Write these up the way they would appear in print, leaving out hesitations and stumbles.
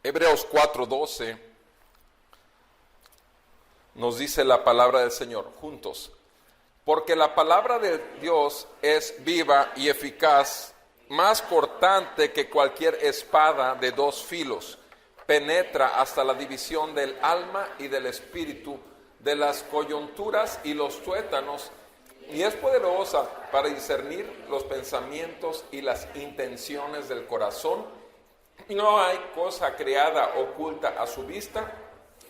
Hebreos 4:12 nos dice la palabra del Señor juntos. Porque la palabra de Dios es viva y eficaz, más cortante que cualquier espada de dos filos, penetra hasta la división del alma y del espíritu, de las coyunturas y los tuétanos, y es poderosa para discernir los pensamientos y las intenciones del corazón. No hay cosa creada oculta a su vista,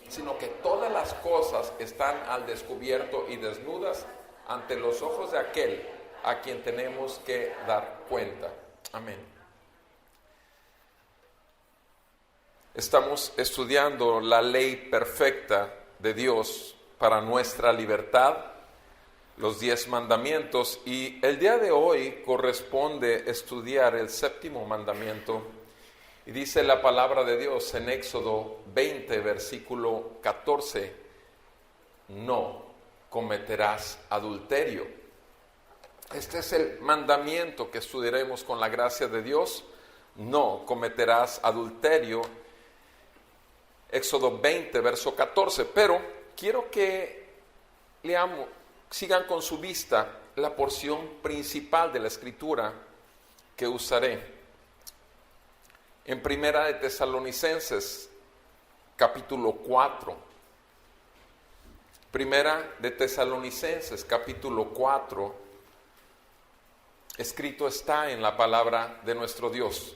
sino que todas las cosas están al descubierto y desnudas ante los ojos de aquel a quien tenemos que dar cuenta. Amén. Estamos estudiando la ley perfecta de Dios para nuestra libertad, los 10 mandamientos, y el día de hoy corresponde estudiar el 7º mandamiento. Y dice la palabra de Dios en Éxodo 20, versículo 14, no cometerás adulterio. Este es el mandamiento que estudiaremos con la gracia de Dios. No cometerás adulterio. Éxodo 20, verso 14. Pero quiero que leamos, sigan con su vista la porción principal de la Escritura que usaré. En Primera de Tesalonicenses, capítulo 4. Primera de Tesalonicenses, capítulo 4. Escrito está en la palabra de nuestro Dios.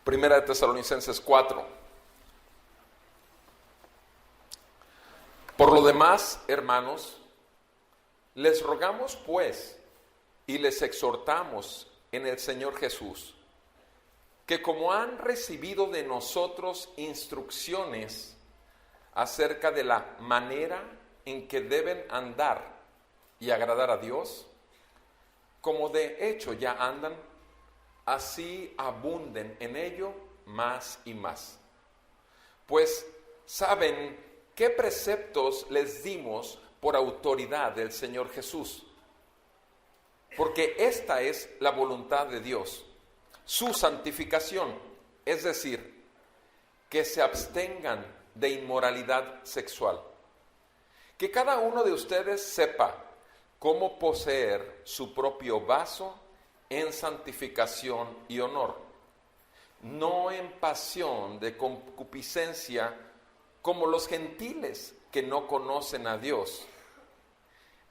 Primera de Tesalonicenses 4. Por lo demás, hermanos, les rogamos pues y les exhortamos en el Señor Jesús, que como han recibido de nosotros instrucciones acerca de la manera en que deben andar y agradar a Dios, como de hecho ya andan, así abunden en ello más y más. Pues saben qué preceptos les dimos por autoridad del Señor Jesús, porque esta es la voluntad de Dios, su santificación, es decir, que se abstengan de inmoralidad sexual. Que cada uno de ustedes sepa cómo poseer su propio vaso en santificación y honor, no en pasión de concupiscencia como los gentiles que no conocen a Dios.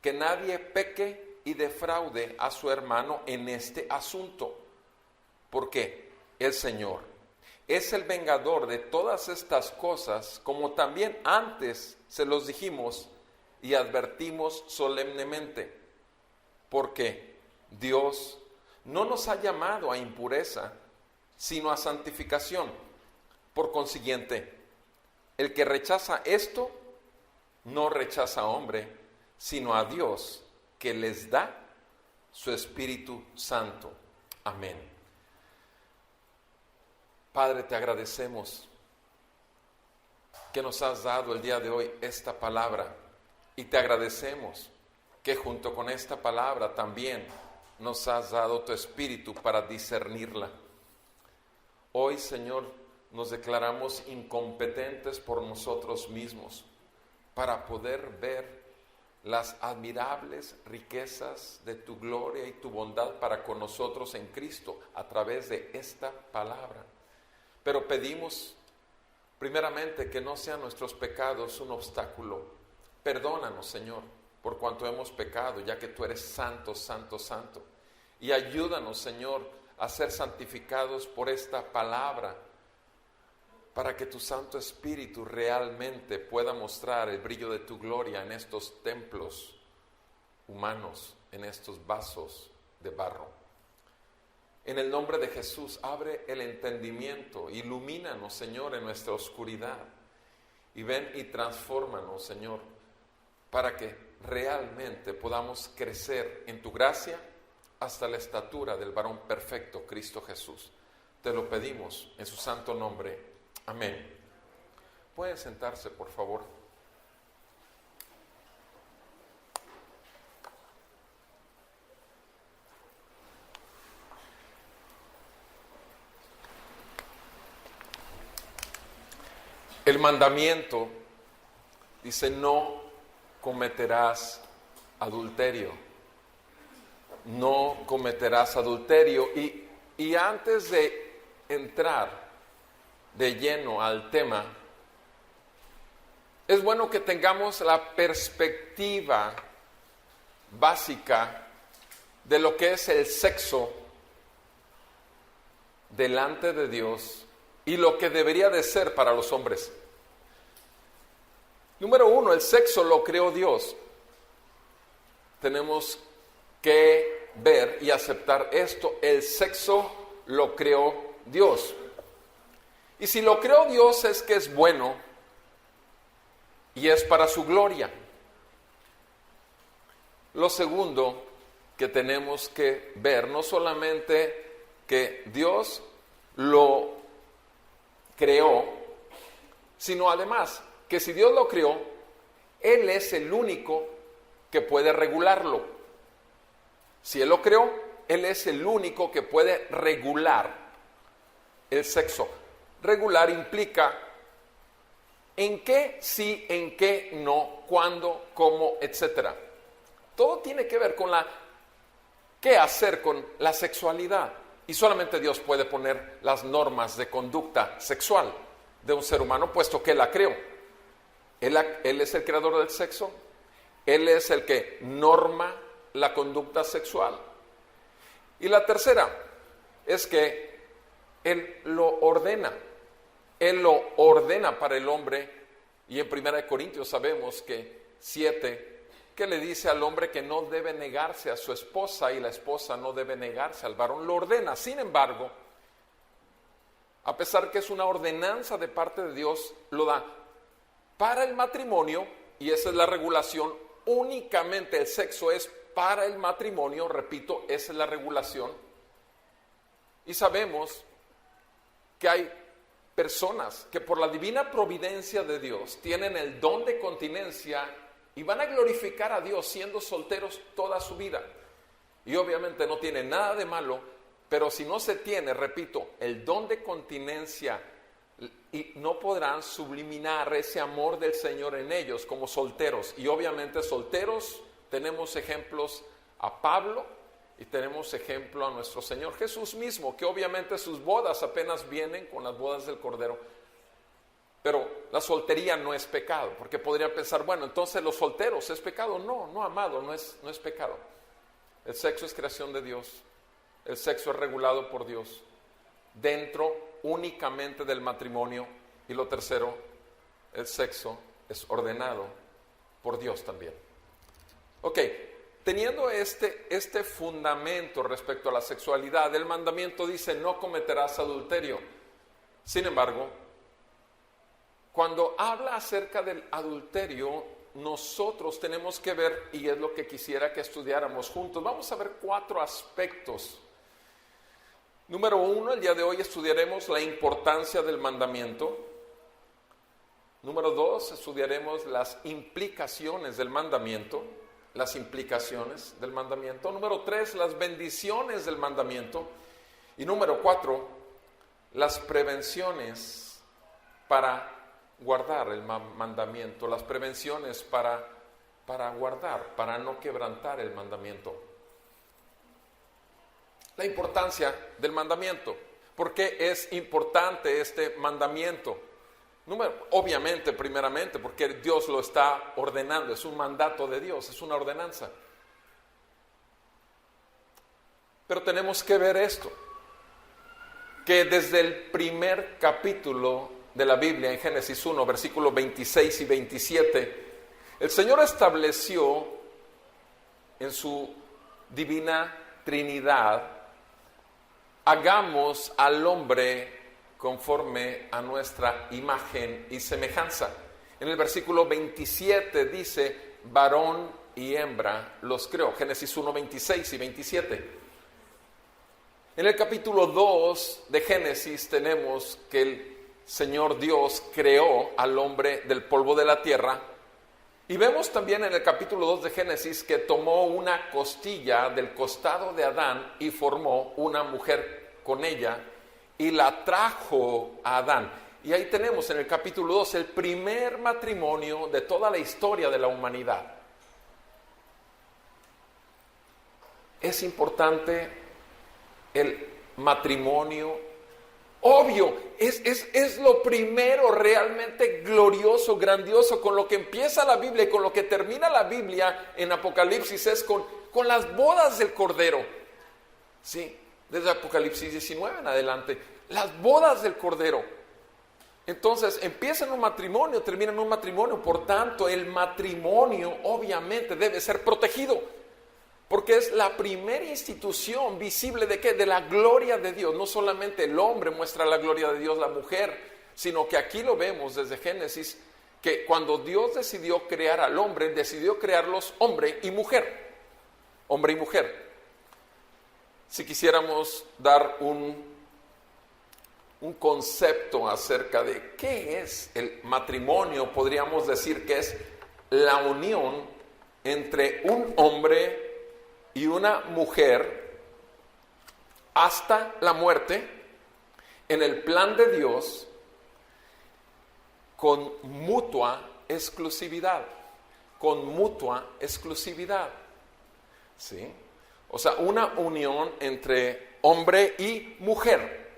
Que nadie peque y defraude a su hermano en este asunto, porque el Señor es el vengador de todas estas cosas, como también antes se los dijimos y advertimos solemnemente, porque Dios no nos ha llamado a impureza, sino a santificación. Por consiguiente, el que rechaza esto, no rechaza a hombre, sino a Dios, que les da su Espíritu Santo. Amén. Padre, te agradecemos que nos has dado el día de hoy esta palabra, y te agradecemos que junto con esta palabra también nos has dado tu Espíritu para discernirla. Hoy, Señor, nos declaramos incompetentes por nosotros mismos para poder ver las admirables riquezas de tu gloria y tu bondad para con nosotros en Cristo a través de esta palabra. Pero pedimos primeramente que no sean nuestros pecados un obstáculo. Perdónanos, Señor, por cuanto hemos pecado, ya que tú eres santo, santo, santo. Y ayúdanos, Señor, a ser santificados por esta palabra, para que tu Santo Espíritu realmente pueda mostrar el brillo de tu gloria en estos templos humanos, en estos vasos de barro. En el nombre de Jesús, abre el entendimiento, ilumínanos, Señor, en nuestra oscuridad, y ven y transfórmanos, Señor, para que realmente podamos crecer en tu gracia hasta la estatura del varón perfecto, Cristo Jesús. Te lo pedimos en su santo nombre. Amén. Pueden sentarse, por favor. El mandamiento dice: no cometerás adulterio. No cometerás adulterio. Y antes de entrar de lleno al tema, es bueno que tengamos la perspectiva básica de lo que es el sexo delante de Dios y lo que debería de ser para los hombres. Número uno, el sexo lo creó Dios. Tenemos que ver y aceptar esto. El sexo lo creó Dios. Y si lo creó Dios es que es bueno y es para su gloria. Lo segundo que tenemos que ver, no solamente que Dios lo creó, sino además que si Dios lo creó, Él es el único que puede regularlo. Si Él lo creó, Él es el único que puede regular el sexo. Regular implica en qué sí, en qué no, cuándo, cómo, etc. Todo tiene que ver con qué hacer con la sexualidad. Y solamente Dios puede poner las normas de conducta sexual de un ser humano, puesto que Él la creó. Él es el creador del sexo. Él es el que norma la conducta sexual. Y la tercera es que Él lo ordena. Él lo ordena para el hombre. Y en 1 Corintios sabemos que 7, que le dice al hombre que no debe negarse a su esposa y la esposa no debe negarse al varón. Lo ordena. Sin embargo, a pesar que es una ordenanza de parte de Dios, lo da para el matrimonio, y esa es la regulación. Únicamente el sexo es para el matrimonio, repito, esa es la regulación. Y sabemos que hay personas que por la divina providencia de Dios tienen el don de continencia y van a glorificar a Dios siendo solteros toda su vida. Y obviamente no tiene nada de malo, pero si no se tiene, repito, el don de continencia, y no podrán subliminar ese amor del Señor en ellos como solteros. Y obviamente solteros tenemos ejemplos a Pablo y tenemos ejemplo a nuestro Señor Jesús mismo, que obviamente sus bodas apenas vienen con las bodas del Cordero. Pero la soltería no es pecado, porque podrían pensar, bueno, entonces los solteros es pecado. No, amado, no es pecado. El sexo es creación de Dios. El sexo es regulado por Dios dentro únicamente del matrimonio. Y lo tercero, el sexo es ordenado por Dios también. Ok, teniendo este fundamento respecto a la sexualidad, el mandamiento dice: no cometerás adulterio. Sin embargo, cuando habla acerca del adulterio, nosotros tenemos que ver, y es lo que quisiera que estudiáramos juntos. Vamos a ver 4 aspectos. Número 1, el día de hoy estudiaremos la importancia del mandamiento. Número 2, estudiaremos las implicaciones del mandamiento. Número 3, las bendiciones del mandamiento. Y número 4, las prevenciones para guardar el mandamiento. Las prevenciones para guardar, para no quebrantar el mandamiento. La importancia del mandamiento. ¿Por qué es importante este mandamiento? Obviamente, primeramente, porque Dios lo está ordenando. Es un mandato de Dios, es una ordenanza. Pero tenemos que ver esto, que desde el primer capítulo de la Biblia, en Génesis 1, versículos 26 y 27, el Señor estableció en su divina Trinidad: hagamos al hombre conforme a nuestra imagen y semejanza. En el versículo 27 dice: varón y hembra los creó. Génesis 1, 26 y 27. En el capítulo 2 de Génesis tenemos que el Señor Dios creó al hombre del polvo de la tierra. Y vemos también en el capítulo 2 de Génesis que tomó una costilla del costado de Adán y formó una mujer con ella y la trajo a Adán. Y ahí tenemos en el capítulo 2 el primer matrimonio de toda la historia de la humanidad. Es importante el matrimonio. Obvio, es lo primero realmente glorioso, grandioso, con lo que empieza la Biblia y con lo que termina la Biblia en Apocalipsis, es con las bodas del Cordero. Sí, desde Apocalipsis 19 en adelante, las bodas del Cordero. Entonces, empieza en un matrimonio, termina en un matrimonio, por tanto, el matrimonio obviamente debe ser protegido. Porque es la primera institución visible ¿de qué? De la gloria de Dios. No solamente el hombre muestra la gloria de Dios, la mujer, sino que aquí lo vemos desde Génesis, que cuando Dios decidió crear al hombre, decidió crearlos hombre y mujer. Hombre y mujer. Si quisiéramos dar un concepto acerca de qué es el matrimonio, podríamos decir que es la unión entre un hombre y una mujer hasta la muerte en el plan de Dios con mutua exclusividad. Con mutua exclusividad. ¿Sí? O sea, una unión entre hombre y mujer.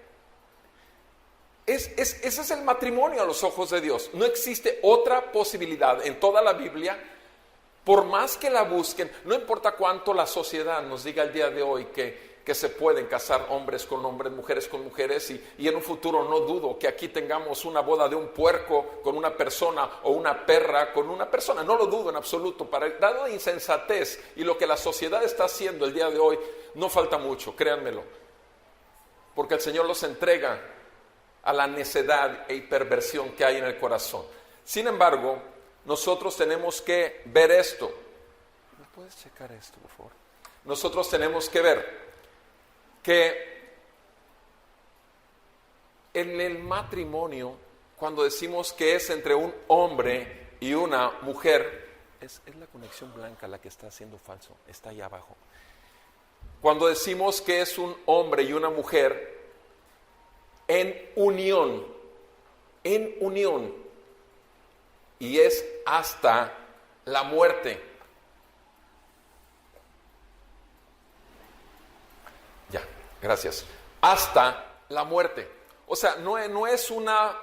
Ese es el matrimonio a los ojos de Dios. No existe otra posibilidad en toda la Biblia. Por más que la busquen, no importa cuánto la sociedad nos diga el día de hoy que se pueden casar hombres con hombres, mujeres con mujeres, y en un futuro no dudo que aquí tengamos una boda de un puerco con una persona o una perra con una persona, no lo dudo en absoluto. Para el grado de insensatez y lo que la sociedad está haciendo el día de hoy, no falta mucho, créanmelo, porque el Señor los entrega a la necedad e perversión que hay en el corazón. Sin embargo, nosotros tenemos que ver esto. ¿Me puedes checar esto, por favor? Nosotros tenemos que ver que en el matrimonio, cuando decimos que es entre un hombre y una mujer, es la conexión blanca la que está haciendo falso, está ahí abajo. Cuando decimos que es un hombre y una mujer en unión, y es hasta la muerte. Ya, gracias. Hasta la muerte. O sea, no es una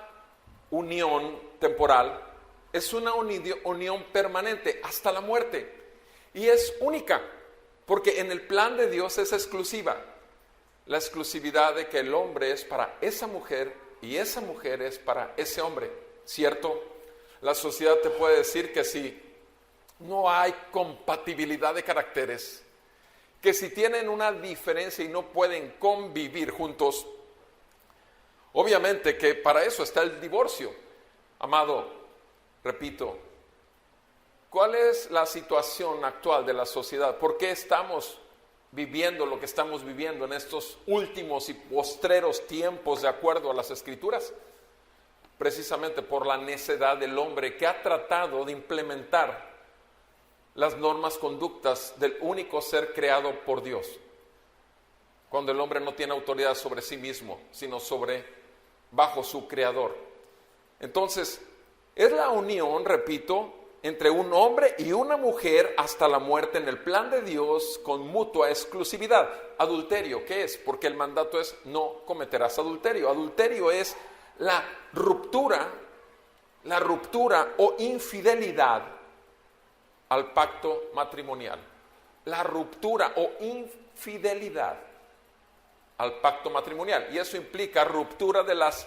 unión temporal, es una unión permanente hasta la muerte. Y es única, porque en el plan de Dios es exclusiva. La exclusividad de que el hombre es para esa mujer y esa mujer es para ese hombre, ¿cierto? La sociedad te puede decir que si no hay compatibilidad de caracteres, que si tienen una diferencia y no pueden convivir juntos, obviamente que para eso está el divorcio. Amado, repito, ¿cuál es la situación actual de la sociedad? ¿Por qué estamos viviendo lo que estamos viviendo en estos últimos y postreros tiempos de acuerdo a las Escrituras? Precisamente por la necedad del hombre que ha tratado de implementar las normas, conductas del único ser creado por Dios, cuando el hombre no tiene autoridad sobre sí mismo, sino bajo su creador. Entonces, es la unión, repito, entre un hombre y una mujer hasta la muerte en el plan de Dios con mutua exclusividad. Adulterio, ¿qué es? Porque el mandato es no cometerás adulterio. Adulterio es la ruptura o infidelidad al pacto matrimonial. La ruptura o infidelidad al pacto matrimonial. Y eso implica ruptura de las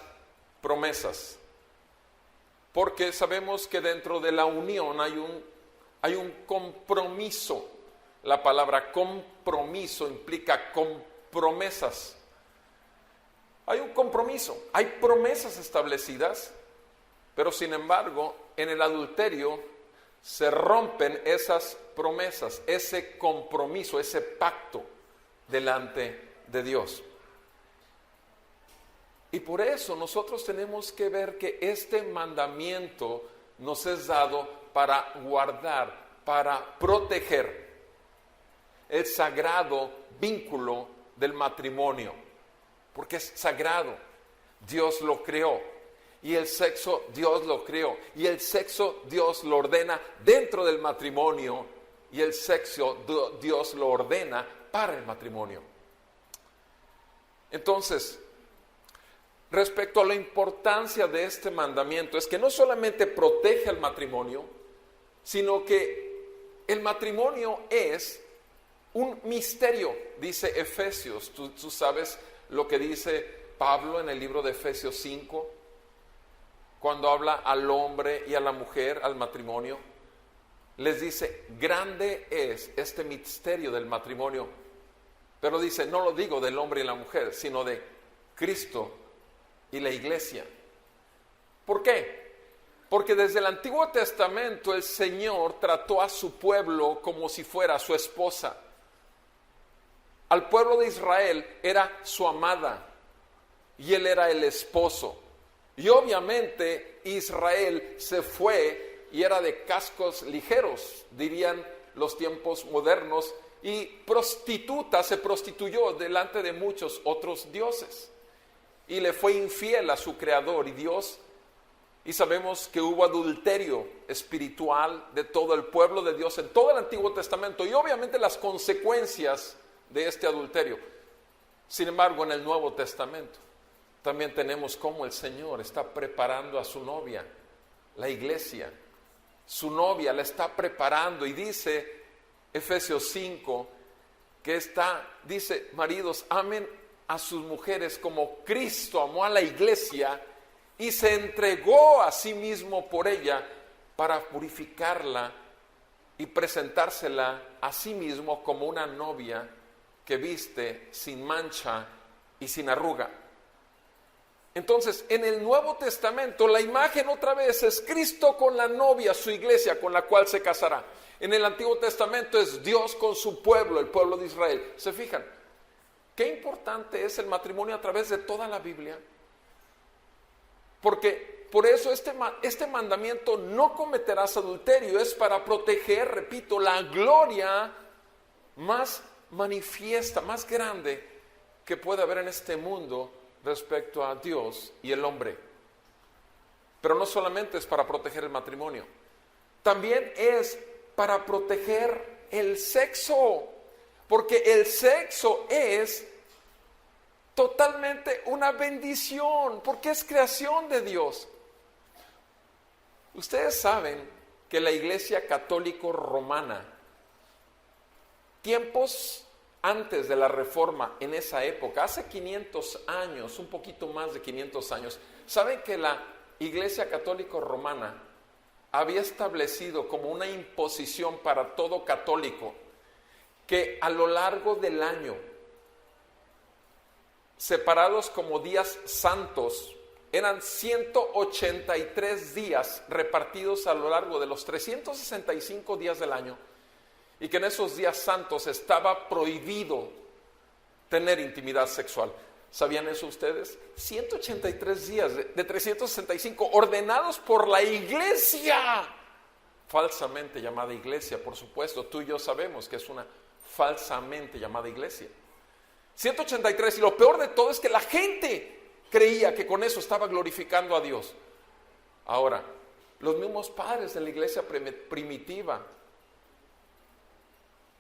promesas. Porque sabemos que dentro de la unión hay un compromiso. La palabra compromiso implica promesas. Hay un compromiso, hay promesas establecidas, pero sin embargo, en el adulterio se rompen esas promesas, ese compromiso, ese pacto delante de Dios. Y por eso nosotros tenemos que ver que este mandamiento nos es dado para guardar, para proteger el sagrado vínculo del matrimonio, porque es sagrado. Dios lo creó y el sexo Dios lo creó y el sexo Dios lo ordena dentro del matrimonio y el sexo Dios lo ordena para el matrimonio. Entonces, respecto a la importancia de este mandamiento, es que no solamente protege el matrimonio, sino que el matrimonio es un misterio, dice Efesios. Tú sabes lo que dice Pablo en el libro de Efesios 5, cuando habla al hombre y a la mujer, al matrimonio. Les dice, grande es este misterio del matrimonio. Pero dice, no lo digo del hombre y la mujer, sino de Cristo y la iglesia. ¿Por qué? Porque desde el Antiguo Testamento el Señor trató a su pueblo como si fuera su esposa. Al pueblo de Israel era su amada y él era el esposo. Y obviamente Israel se fue y era de cascos ligeros, dirían los tiempos modernos, y se prostituyó delante de muchos otros dioses. Y le fue infiel a su creador y Dios. Y sabemos que hubo adulterio espiritual de todo el pueblo de Dios en todo el Antiguo Testamento. Y obviamente las consecuencias de este adulterio. Sin embargo, en el Nuevo Testamento también tenemos cómo el Señor está preparando a su novia, la iglesia. Su novia la está preparando y dice Efesios 5 que dice, maridos, amen a sus mujeres como Cristo amó a la iglesia y se entregó a sí mismo por ella para purificarla y presentársela a sí mismo como una novia que viste sin mancha y sin arruga. Entonces, en el Nuevo Testamento, la imagen otra vez es Cristo con la novia, su iglesia, con la cual se casará. En el Antiguo Testamento es Dios con su pueblo, el pueblo de Israel. ¿Se fijan? Qué importante es el matrimonio a través de toda la Biblia. Porque por eso este mandamiento, no cometerás adulterio, es para proteger, repito, la gloria más manifiesta, más grande que puede haber en este mundo respecto a Dios y el hombre. Pero no solamente es para proteger el matrimonio, también es para proteger el sexo, porque el sexo es totalmente una bendición, porque es creación de Dios. Ustedes saben que la Iglesia Católica Romana, tiempos antes de la Reforma, en esa época, hace 500 años, un poquito más de 500 años, ¿saben que la Iglesia Católica Romana había establecido como una imposición para todo católico que a lo largo del año, separados como días santos, eran 183 días repartidos a lo largo de los 365 días del año, y que en esos días santos estaba prohibido tener intimidad sexual? ¿Sabían eso ustedes? 183 días de 365 ordenados por la iglesia, falsamente llamada iglesia, por supuesto. Tú y yo sabemos que es una falsamente llamada iglesia. 183, y lo peor de todo es que la gente creía que con eso estaba glorificando a Dios. Ahora, los mismos padres de la iglesia primitiva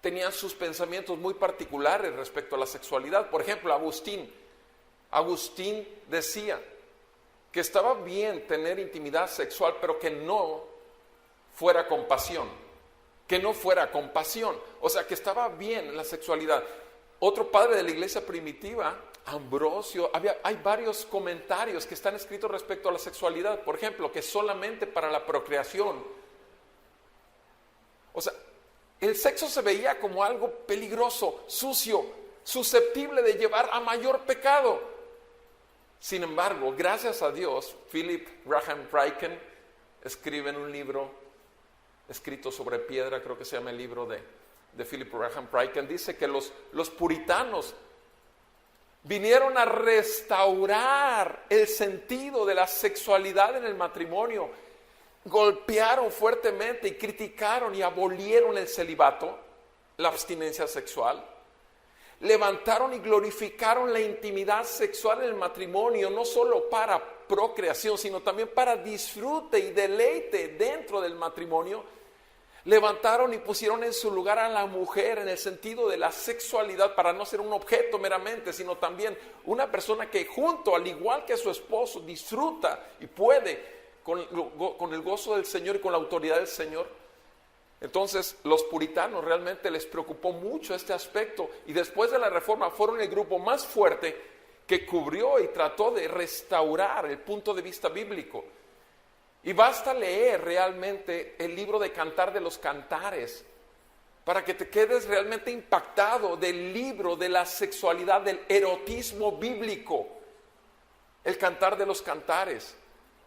tenían sus pensamientos muy particulares respecto a la sexualidad. Por ejemplo, Agustín decía que estaba bien tener intimidad sexual, pero que no fuera con pasión, o sea, que estaba bien la sexualidad. Otro padre de la iglesia primitiva, Ambrosio, hay varios comentarios que están escritos respecto a la sexualidad. Por ejemplo, que solamente para la procreación. O sea, el sexo se veía como algo peligroso, sucio, susceptible de llevar a mayor pecado. Sin embargo, gracias a Dios, Philip Graham Ryken escribe en un libro escrito sobre piedra, creo que se llama el libro de Philip Graham Ryken, dice que los puritanos Vinieron a restaurar el sentido de la sexualidad en el matrimonio. Golpearon fuertemente y criticaron y abolieron el celibato, la abstinencia sexual. Levantaron y glorificaron la intimidad sexual en el matrimonio, no solo para procreación, sino también para disfrute y deleite dentro del matrimonio. Levantaron y pusieron en su lugar a la mujer en el sentido de la sexualidad, para no ser un objeto meramente, sino también una persona que junto, al igual que su esposo, disfruta y puede con el gozo del Señor y con la autoridad del Señor. Entonces los puritanos realmente les preocupó mucho este aspecto, y después de la Reforma fueron el grupo más fuerte que cubrió y trató de restaurar el punto de vista bíblico. Y basta leer realmente el libro de Cantar de los Cantares para que te quedes realmente impactado del libro de la sexualidad, del erotismo bíblico. El Cantar de los Cantares.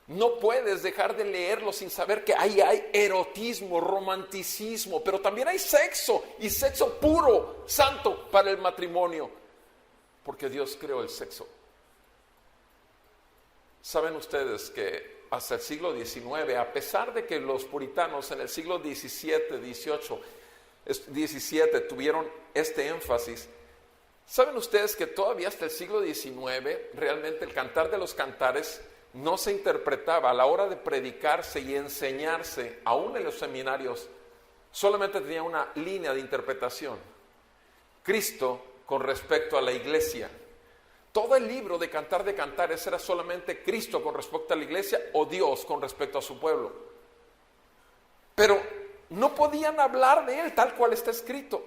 No puedes dejar de leerlo sin saber que ahí hay erotismo, romanticismo, pero también hay sexo, y sexo puro, santo para el matrimonio, porque Dios creó el sexo. ¿Saben ustedes que hasta el siglo XIX, a pesar de que los puritanos en el siglo XVII, XVII tuvieron este énfasis, ¿saben ustedes que todavía hasta el siglo XIX realmente el Cantar de los Cantares no se interpretaba a la hora de predicarse y enseñarse, aún en los seminarios? Solamente tenía una línea de interpretación: Cristo con respecto a la iglesia. Todo el libro de Cantar de Cantares era solamente Cristo con respecto a la iglesia, o Dios con respecto a su pueblo. Pero no podían hablar de él tal cual está escrito.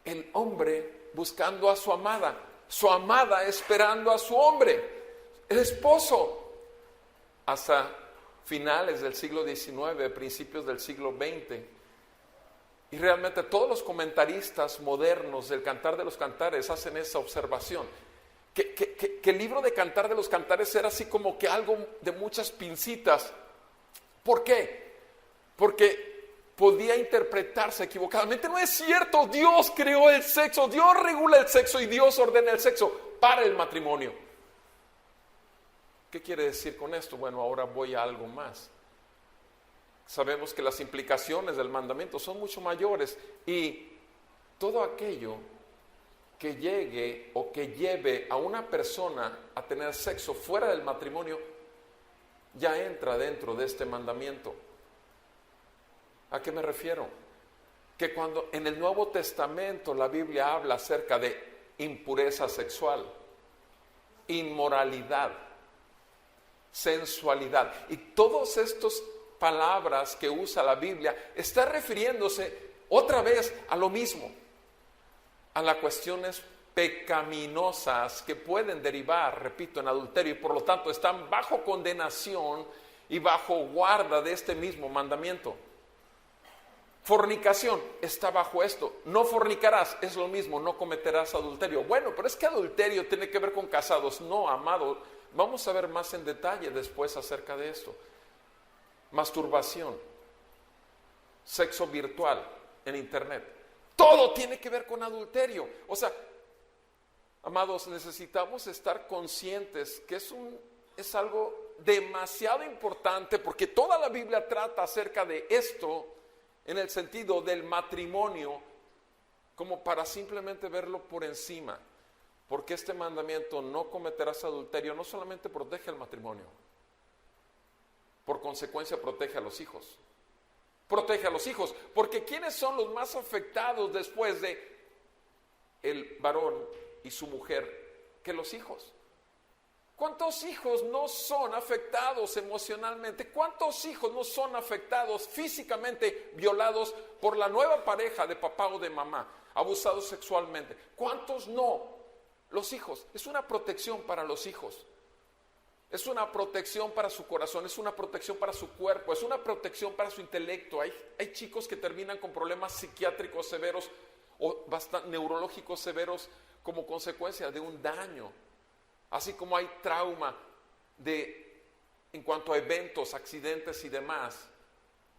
El hombre buscando a su amada esperando a su hombre, el esposo. Hasta finales del siglo XIX, principios del siglo XX. Y realmente todos los comentaristas modernos del Cantar de los Cantares hacen esa observación, que el libro de Cantar de los Cantares era así como que algo de muchas pincitas. ¿Por qué? Porque podía interpretarse equivocadamente. No es cierto, Dios creó el sexo, Dios regula el sexo y Dios ordena el sexo para el matrimonio. ¿Qué quiere decir con esto? Bueno, ahora voy a algo más. Sabemos que las implicaciones del mandamiento son mucho mayores, y todo aquello que llegue o que lleve a una persona a tener sexo fuera del matrimonio ya entra dentro de este mandamiento. ¿A qué me refiero? Que cuando en el Nuevo Testamento la Biblia habla acerca de impureza sexual, inmoralidad, sensualidad y todos estos palabras que usa la Biblia, está refiriéndose otra vez a lo mismo, a las cuestiones pecaminosas que pueden derivar, repito, en adulterio, y por lo tanto están bajo condenación y bajo guarda de este mismo mandamiento. Fornicación está bajo esto. No fornicarás, es lo mismo, no cometerás adulterio. Bueno, pero es que adulterio tiene que ver con casados. No, amado, vamos a ver más en detalle después acerca de esto. Masturbación, sexo virtual en internet, todo tiene que ver con adulterio. O sea, amados, necesitamos estar conscientes que es algo demasiado importante, porque toda la Biblia trata acerca de esto en el sentido del matrimonio, como para simplemente verlo por encima, porque este mandamiento, no cometerás adulterio, no solamente protege el matrimonio, por consecuencia protege a los hijos. Protege a los hijos, porque ¿quiénes son los más afectados después de el varón y su mujer que los hijos? ¿Cuántos hijos no son afectados emocionalmente? ¿Cuántos hijos no son afectados físicamente, violados por la nueva pareja de papá o de mamá, abusados sexualmente? ¿Cuántos no? Los hijos, es una protección para los hijos. Es una protección para su corazón, es una protección para su cuerpo, es una protección para su intelecto. Hay chicos que terminan con problemas psiquiátricos severos o neurológicos severos como consecuencia de un daño. Así como hay trauma en cuanto a eventos, accidentes y demás.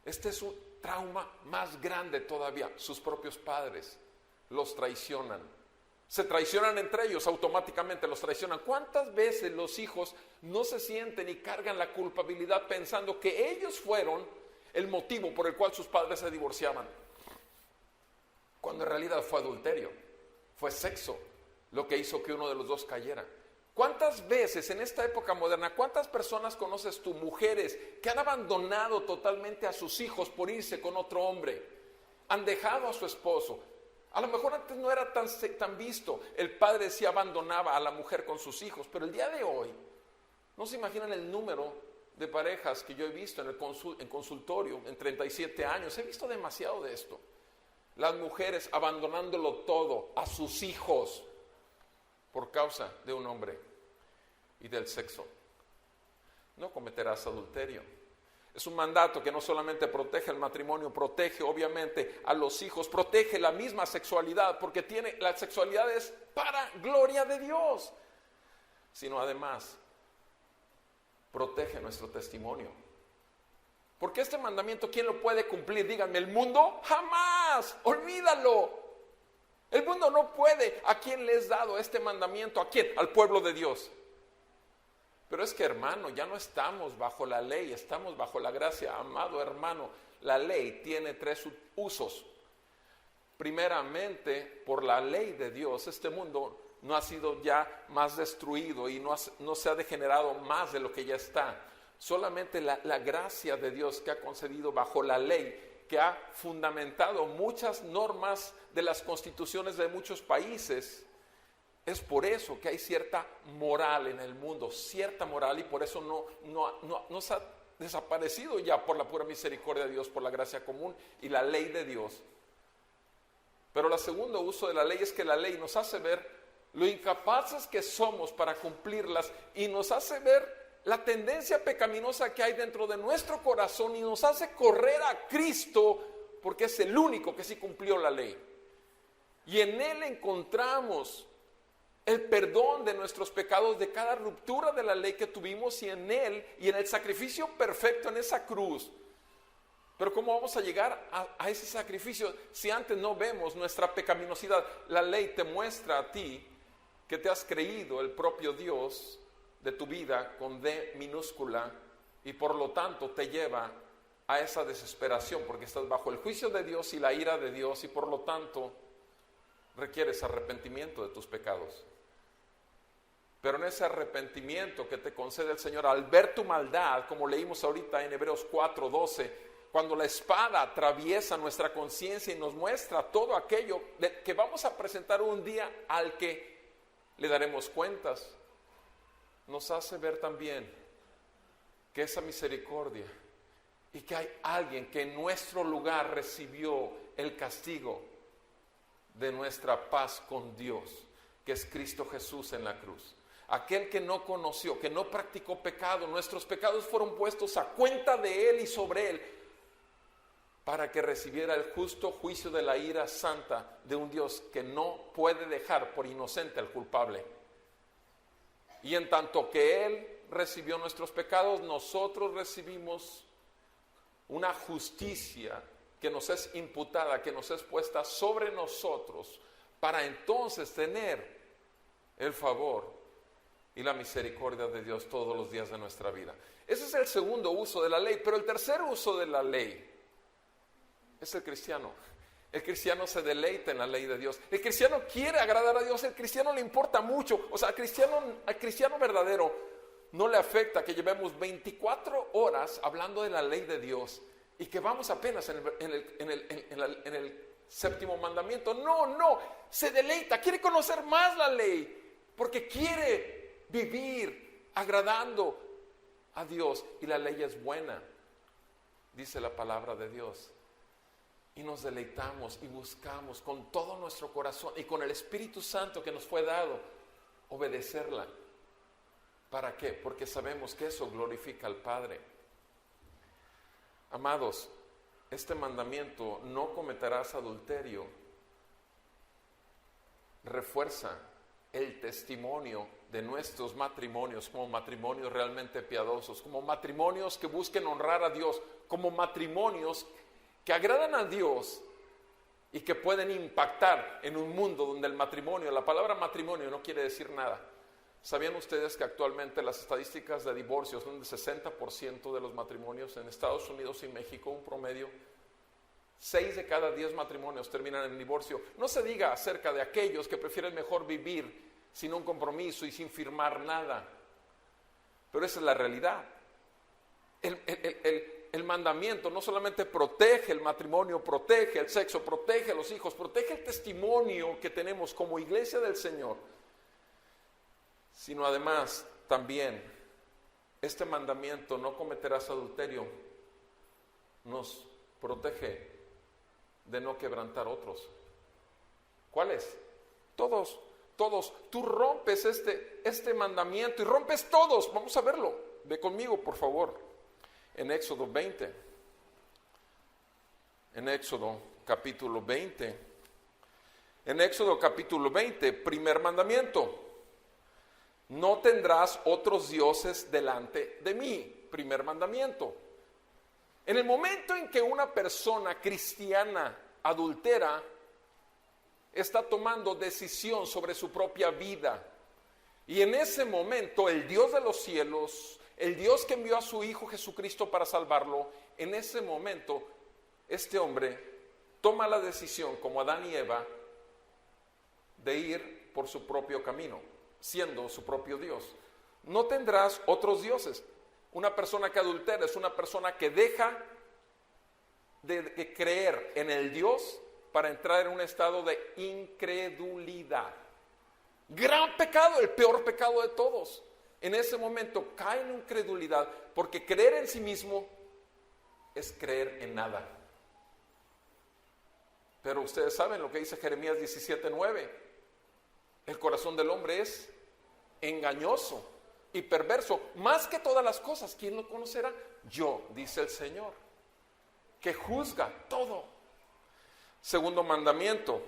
Este es un trauma más grande todavía. Sus propios padres los traicionan. Se traicionan entre ellos, automáticamente los traicionan. ¿Cuántas veces los hijos no se sienten y cargan la culpabilidad pensando que ellos fueron el motivo por el cual sus padres se divorciaban? Cuando en realidad fue adulterio, fue sexo lo que hizo que uno de los dos cayera. ¿Cuántas veces en esta época moderna, cuántas personas conoces tú, mujeres, que han abandonado totalmente a sus hijos por irse con otro hombre? Han dejado a su esposo. A lo mejor antes no era tan visto. El padre sí abandonaba a la mujer con sus hijos, pero el día de hoy, no se imaginan el número de parejas que yo he visto en consultorio en 37 años. He visto demasiado de esto. Las mujeres abandonándolo todo a sus hijos por causa de un hombre y del sexo. No cometerás adulterio. Es un mandato que no solamente protege el matrimonio, protege obviamente a los hijos, protege la misma sexualidad, porque la sexualidad es para gloria de Dios, sino además protege nuestro testimonio. Porque este mandamiento, ¿quién lo puede cumplir? Díganme, ¿el mundo? ¡Jamás! ¡Olvídalo! El mundo no puede. ¿A quién le es dado este mandamiento? ¿A quién? Al pueblo de Dios. Pero es que, hermano, ya no estamos bajo la ley, estamos bajo la gracia. Amado hermano, la ley tiene 3 usos. Primeramente, por la ley de Dios, este mundo no ha sido ya más destruido y no se ha degenerado más de lo que ya está. Solamente la gracia de Dios que ha concedido bajo la ley, que ha fundamentado muchas normas de las constituciones de muchos países. Es por eso que hay cierta moral en el mundo, cierta moral, y por eso no se ha desaparecido ya por la pura misericordia de Dios, por la gracia común y la ley de Dios. Pero el segundo uso de la ley es que la ley nos hace ver lo incapaces que somos para cumplirlas y nos hace ver la tendencia pecaminosa que hay dentro de nuestro corazón y nos hace correr a Cristo porque es el único que sí cumplió la ley. Y en Él encontramos el perdón de nuestros pecados, de cada ruptura de la ley que tuvimos, y en Él y en el sacrificio perfecto en esa cruz. Pero ¿cómo vamos a llegar a ese sacrificio si antes no vemos nuestra pecaminosidad? La ley te muestra a ti que te has creído el propio Dios de tu vida con D minúscula, y por lo tanto te lleva a esa desesperación porque estás bajo el juicio de Dios y la ira de Dios, y por lo tanto requieres arrepentimiento de tus pecados. Pero en ese arrepentimiento que te concede el Señor al ver tu maldad, como leímos ahorita en Hebreos 4:12, cuando la espada atraviesa nuestra conciencia y nos muestra todo aquello que vamos a presentar un día al que le daremos cuentas, nos hace ver también que esa misericordia y que hay alguien que en nuestro lugar recibió el castigo de nuestra paz con Dios, que es Cristo Jesús en la cruz. Aquel que no conoció, que no practicó pecado, nuestros pecados fueron puestos a cuenta de Él y sobre Él, para que recibiera el justo juicio de la ira santa de un Dios que no puede dejar por inocente al culpable. Y en tanto que Él recibió nuestros pecados, nosotros recibimos una justicia que nos es imputada, que nos es puesta sobre nosotros, para entonces tener el favor y la misericordia de Dios todos los días de nuestra vida. Ese es el segundo uso de la ley. Pero el tercer uso de la ley es el cristiano. El cristiano se deleita en la ley de Dios. El cristiano quiere agradar a Dios. El cristiano le importa mucho. O sea, al cristiano verdadero no le afecta que llevemos 24 horas hablando de la ley de Dios y que vamos apenas en el séptimo mandamiento. No, se deleita, quiere conocer más la ley, porque quiere vivir agradando a Dios. Y la ley es buena, dice la palabra de Dios. Y nos deleitamos y buscamos con todo nuestro corazón y con el Espíritu Santo que nos fue dado obedecerla. ¿Para qué? Porque sabemos que eso glorifica al Padre. Amados, este mandamiento, no cometerás adulterio, refuerza el testimonio de nuestros matrimonios como matrimonios realmente piadosos, como matrimonios que busquen honrar a Dios, como matrimonios que agradan a Dios y que pueden impactar en un mundo donde el matrimonio, la palabra matrimonio no quiere decir nada. ¿Sabían ustedes que actualmente las estadísticas de divorcios son del 60% de los matrimonios en Estados Unidos y México, un promedio? 6 de cada 10 matrimonios terminan en divorcio. No se diga acerca de aquellos que prefieren mejor vivir sin un compromiso y sin firmar nada. Pero esa es la realidad. El mandamiento no solamente protege el matrimonio, protege el sexo, protege a los hijos, protege el testimonio que tenemos como iglesia del Señor, sino además también este mandamiento, no cometerás adulterio, nos protege de no quebrantar otros. ¿Cuáles? Todos. Tú rompes este mandamiento y rompes todos. Vamos a verlo. Ve conmigo, por favor, en Éxodo 20. En Éxodo capítulo 20. En Éxodo capítulo 20, primer mandamiento. No tendrás otros dioses delante de mí. Primer mandamiento. En el momento en que una persona cristiana adultera, está tomando decisión sobre su propia vida. Y en ese momento el Dios de los cielos, el Dios que envió a su Hijo Jesucristo para salvarlo, en ese momento este hombre toma la decisión, como Adán y Eva, de ir por su propio camino, siendo su propio Dios. No tendrás otros dioses. Una persona que adultera es una persona que deja de creer en el Dios para entrar en un estado de incredulidad. Gran pecado, el peor pecado de todos. En ese momento cae en incredulidad, porque creer en sí mismo es creer en nada. Pero ustedes saben lo que dice Jeremías 17:9. El corazón del hombre es engañoso y perverso, más que todas las cosas. ¿Quién lo conocerá? Yo, dice el Señor, que juzga todo. Segundo mandamiento,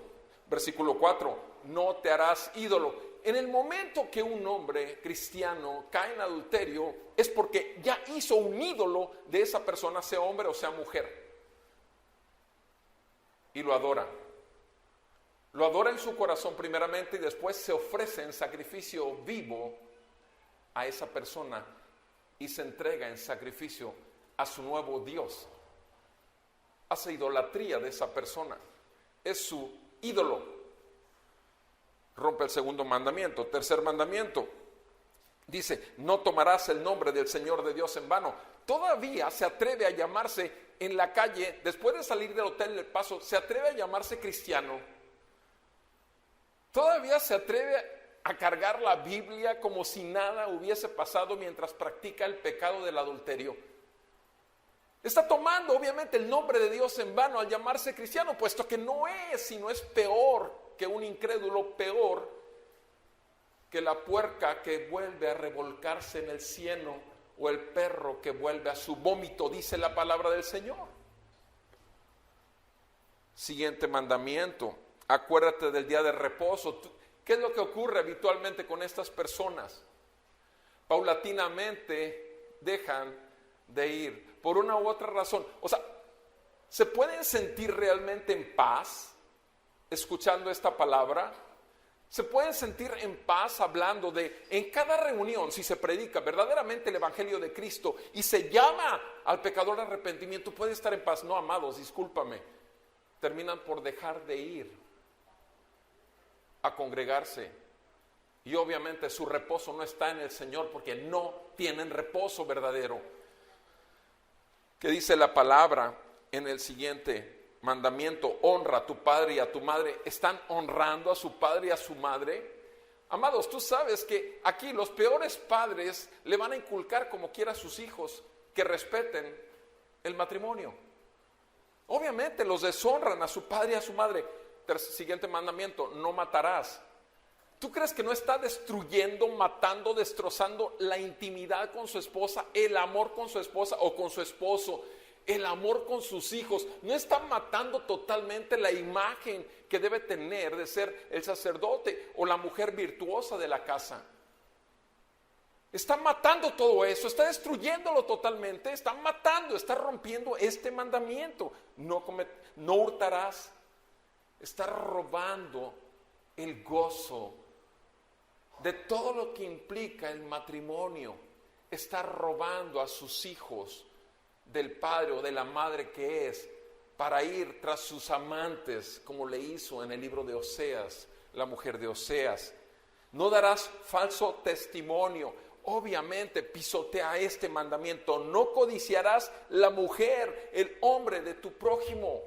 versículo 4, no te harás ídolo. En el momento que un hombre cristiano cae en adulterio, es porque ya hizo un ídolo de esa persona, sea hombre o sea mujer. Y lo adora. Lo adora en su corazón primeramente y después se ofrece en sacrificio vivo a esa persona y se entrega en sacrificio a su nuevo Dios. Hace idolatría de esa persona, es su ídolo. Rompe el segundo mandamiento. Tercer mandamiento dice, no tomarás el nombre del Señor de Dios en vano. Todavía se atreve a llamarse en la calle, después de salir del Hotel del Paso, se atreve a llamarse cristiano. Todavía se atreve a cargar la Biblia como si nada hubiese pasado mientras practica el pecado del adulterio. Está tomando obviamente el nombre de Dios en vano al llamarse cristiano, puesto que no es, sino es peor que un incrédulo, peor que la puerca que vuelve a revolcarse en el cieno o el perro que vuelve a su vómito, dice la palabra del Señor. Siguiente mandamiento, acuérdate del día de reposo. ¿Qué es lo que ocurre habitualmente con estas personas? Paulatinamente dejan de ir por una u otra razón. O sea, ¿se pueden sentir realmente en paz escuchando esta palabra? ¿Se pueden sentir en paz hablando de, en cada reunión, si se predica verdaderamente el Evangelio de Cristo y se llama al pecador al arrepentimiento, puede estar en paz? No, amados, discúlpame, terminan por dejar de ir a congregarse. Y obviamente su reposo no está en el Señor porque no tienen reposo verdadero. ¿Qué dice la palabra en el siguiente mandamiento? Honra a tu padre y a tu madre. ¿Están honrando a su padre y a su madre? Amados, tú sabes que aquí los peores padres le van a inculcar como quiera a sus hijos que respeten el matrimonio. Obviamente los deshonran a su padre y a su madre. Siguiente mandamiento, no matarás. ¿Tú crees que no está destruyendo, matando, destrozando la intimidad con su esposa, el amor con su esposa o con su esposo, el amor con sus hijos? ¿No está matando totalmente la imagen que debe tener de ser el sacerdote o la mujer virtuosa de la casa? Está matando todo eso, está destruyéndolo totalmente, está matando, está rompiendo este mandamiento. No hurtarás. está robando el gozo de todo lo que implica el matrimonio. Está robando a sus hijos del padre o de la madre que es, para ir tras sus amantes, como le hizo en el libro de Oseas, la mujer de Oseas. No darás falso testimonio. Obviamente pisotea este mandamiento. No codiciarás la mujer, el hombre de tu prójimo.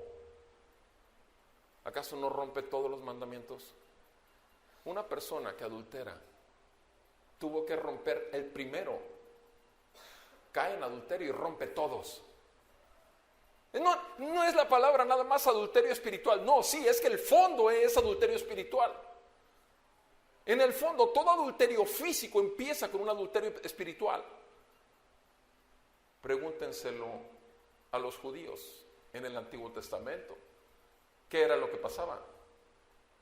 ¿Acaso no rompe todos los mandamientos? Una persona que adultera tuvo que romper el primero. Cae en adulterio y rompe todos. No es la palabra nada más adulterio espiritual. No, sí, es que el fondo es adulterio espiritual. En el fondo, todo adulterio físico empieza con un adulterio espiritual. Pregúntenselo a los judíos en el Antiguo Testamento. ¿Qué era lo que pasaba?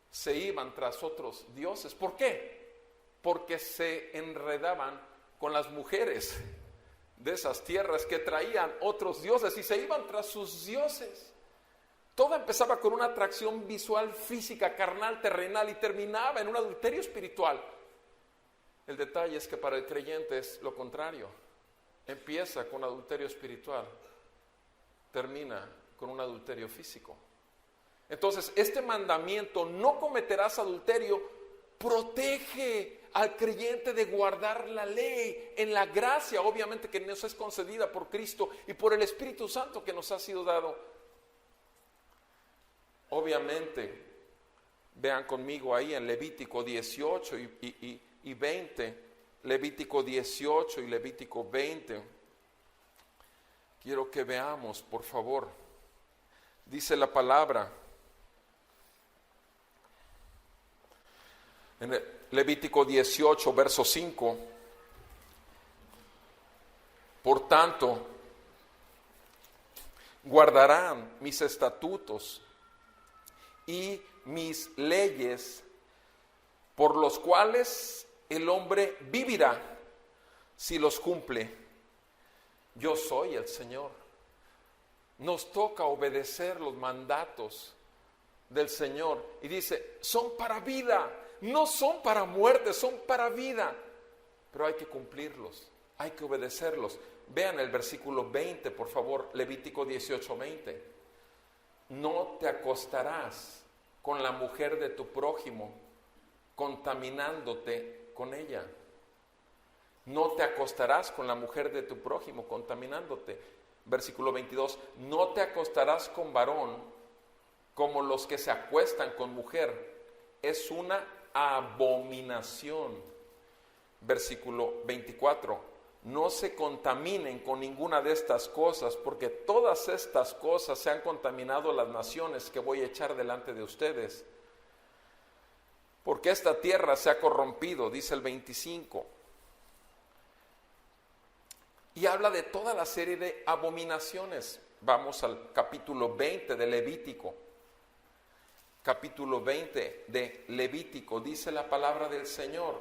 Se iban tras otros dioses. ¿Por qué? Porque se enredaban con las mujeres de esas tierras que traían otros dioses y se iban tras sus dioses. Todo empezaba con una atracción visual, física, carnal, terrenal y terminaba en un adulterio espiritual. El detalle es que para el creyente es lo contrario. Empieza con adulterio espiritual, termina con un adulterio físico. Entonces, este mandamiento, no cometerás adulterio, protege al creyente de guardar la ley en la gracia, obviamente, que nos es concedida por Cristo y por el Espíritu Santo que nos ha sido dado. Obviamente, vean conmigo ahí en Levítico 18 y 20, Levítico 18 y Levítico 20. Quiero que veamos, por favor. Dice la palabra en Levítico 18, verso 5. Por tanto, guardarán mis estatutos y mis leyes, por los cuales el hombre vivirá si los cumple. Yo soy el Señor. Nos toca obedecer los mandatos del Señor. Y dice, son para vida, no son para muerte, son para vida. Pero hay que cumplirlos, hay que obedecerlos. Vean el versículo 20, por favor, Levítico 18, 20. No te acostarás con la mujer de tu prójimo, contaminándote con ella. No te acostarás con la mujer de tu prójimo, contaminándote. Versículo 22, no te acostarás con varón como los que se acuestan con mujer. Es una abominación. Versículo 24, no se contaminen con ninguna de estas cosas, porque todas estas cosas se han contaminado las naciones que voy a echar delante de ustedes. Porque esta tierra se ha corrompido, dice el 25. Y habla de toda la serie de abominaciones. Vamos al capítulo 20 de Levítico. Capítulo 20 de Levítico, dice la palabra del Señor.